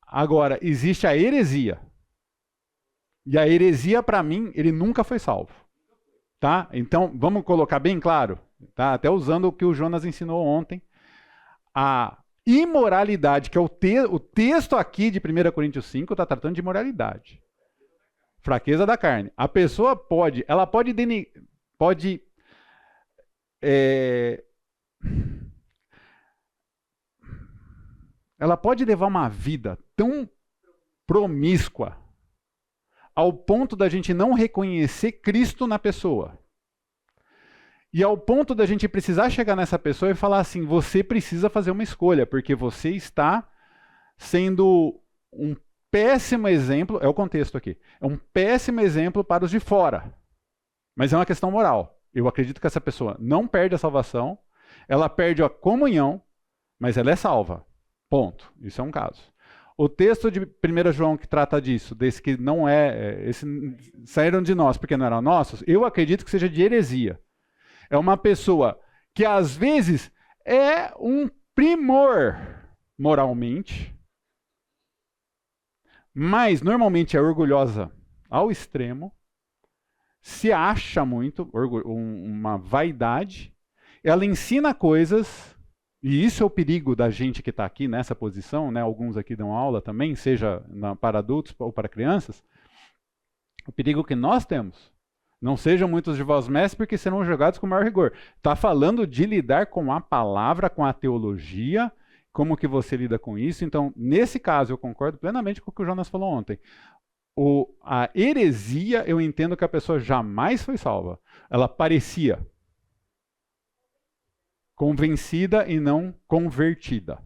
Agora, existe a heresia. E a heresia, para mim, ele nunca foi salvo. Tá? Então, vamos colocar bem claro, tá? Até usando o que o Jonas ensinou ontem. A imoralidade, que é o texto aqui de 1 Coríntios 5, está tratando de imoralidade. Fraqueza da carne. A pessoa pode ela pode levar uma vida tão promíscua ao ponto da gente não reconhecer Cristo na pessoa. E ao ponto da gente precisar chegar nessa pessoa e falar assim, você precisa fazer uma escolha, porque você está sendo um péssimo exemplo, é o contexto aqui, é um péssimo exemplo para os de fora. Mas é uma questão moral. Eu acredito que essa pessoa não perde a salvação, ela perde a comunhão, mas ela é salva. Ponto. Isso é um caso. O texto de 1 João que trata disso, desse que não saíram de nós porque não eram nossos, eu acredito que seja de heresia. É uma pessoa que às vezes é um primor moralmente, mas normalmente é orgulhosa ao extremo, se acha muito, uma vaidade, ela ensina coisas. E isso é o perigo da gente que está aqui nessa posição, né? Alguns aqui dão aula também, seja para adultos ou para crianças. O perigo que nós temos. Não sejam muitos de vós mestres, porque serão julgados com maior rigor. Está falando de lidar com a palavra, com a teologia, como que você lida com isso. Então, nesse caso, eu concordo plenamente com o que o Jonas falou ontem. A heresia, eu entendo que a pessoa jamais foi salva. Ela parecia convencida e não convertida,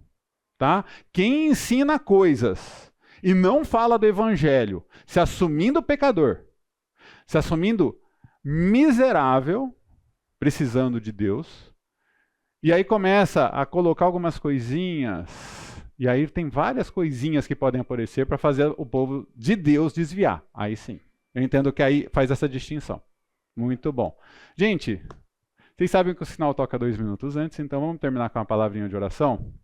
tá? Quem ensina coisas e não fala do evangelho, se assumindo pecador, se assumindo miserável, precisando de Deus, e aí começa a colocar algumas coisinhas, e aí tem várias coisinhas que podem aparecer para fazer o povo de Deus desviar. Aí sim, eu entendo que aí faz essa distinção. Muito bom. Gente, vocês sabem que o sinal toca 2 minutos antes, então vamos terminar com uma palavrinha de oração?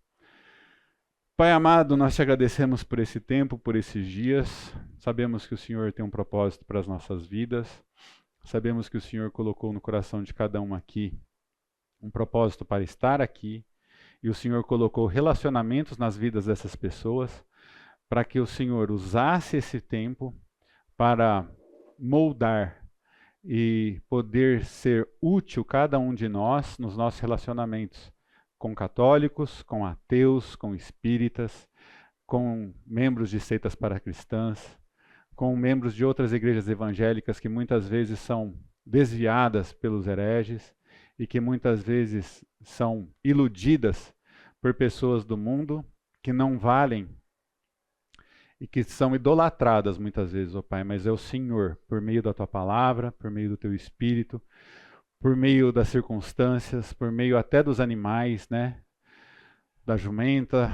Pai amado, nós te agradecemos por esse tempo, por esses dias. Sabemos que o Senhor tem um propósito para as nossas vidas. Sabemos que o Senhor colocou no coração de cada um aqui um propósito para estar aqui. E o Senhor colocou relacionamentos nas vidas dessas pessoas para que o Senhor usasse esse tempo para moldar e poder ser útil cada um de nós nos nossos relacionamentos com católicos, com ateus, com espíritas, com membros de seitas paracristãs, com membros de outras igrejas evangélicas que muitas vezes são desviadas pelos hereges e que muitas vezes são iludidas por pessoas do mundo que não valem e que são idolatradas muitas vezes, ó Pai, mas é o Senhor, por meio da Tua palavra, por meio do Teu Espírito, por meio das circunstâncias, por meio até dos animais, né? Da jumenta,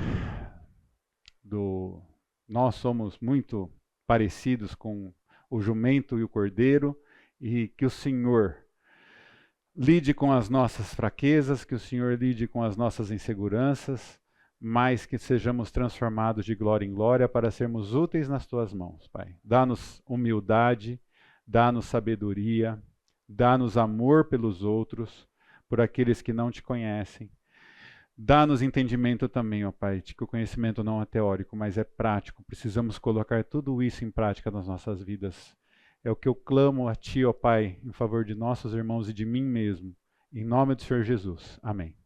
Nós somos muito parecidos com o jumento e o cordeiro, e que o Senhor lide com as nossas fraquezas, que o Senhor lide com as nossas inseguranças, mas que sejamos transformados de glória em glória para sermos úteis nas tuas mãos, Pai. Dá-nos humildade, dá-nos sabedoria, dá-nos amor pelos outros, por aqueles que não te conhecem. Dá-nos entendimento também, ó Pai, de que o conhecimento não é teórico, mas é prático. Precisamos colocar tudo isso em prática nas nossas vidas. É o que eu clamo a Ti, ó Pai, em favor de nossos irmãos e de mim mesmo. Em nome do Senhor Jesus. Amém.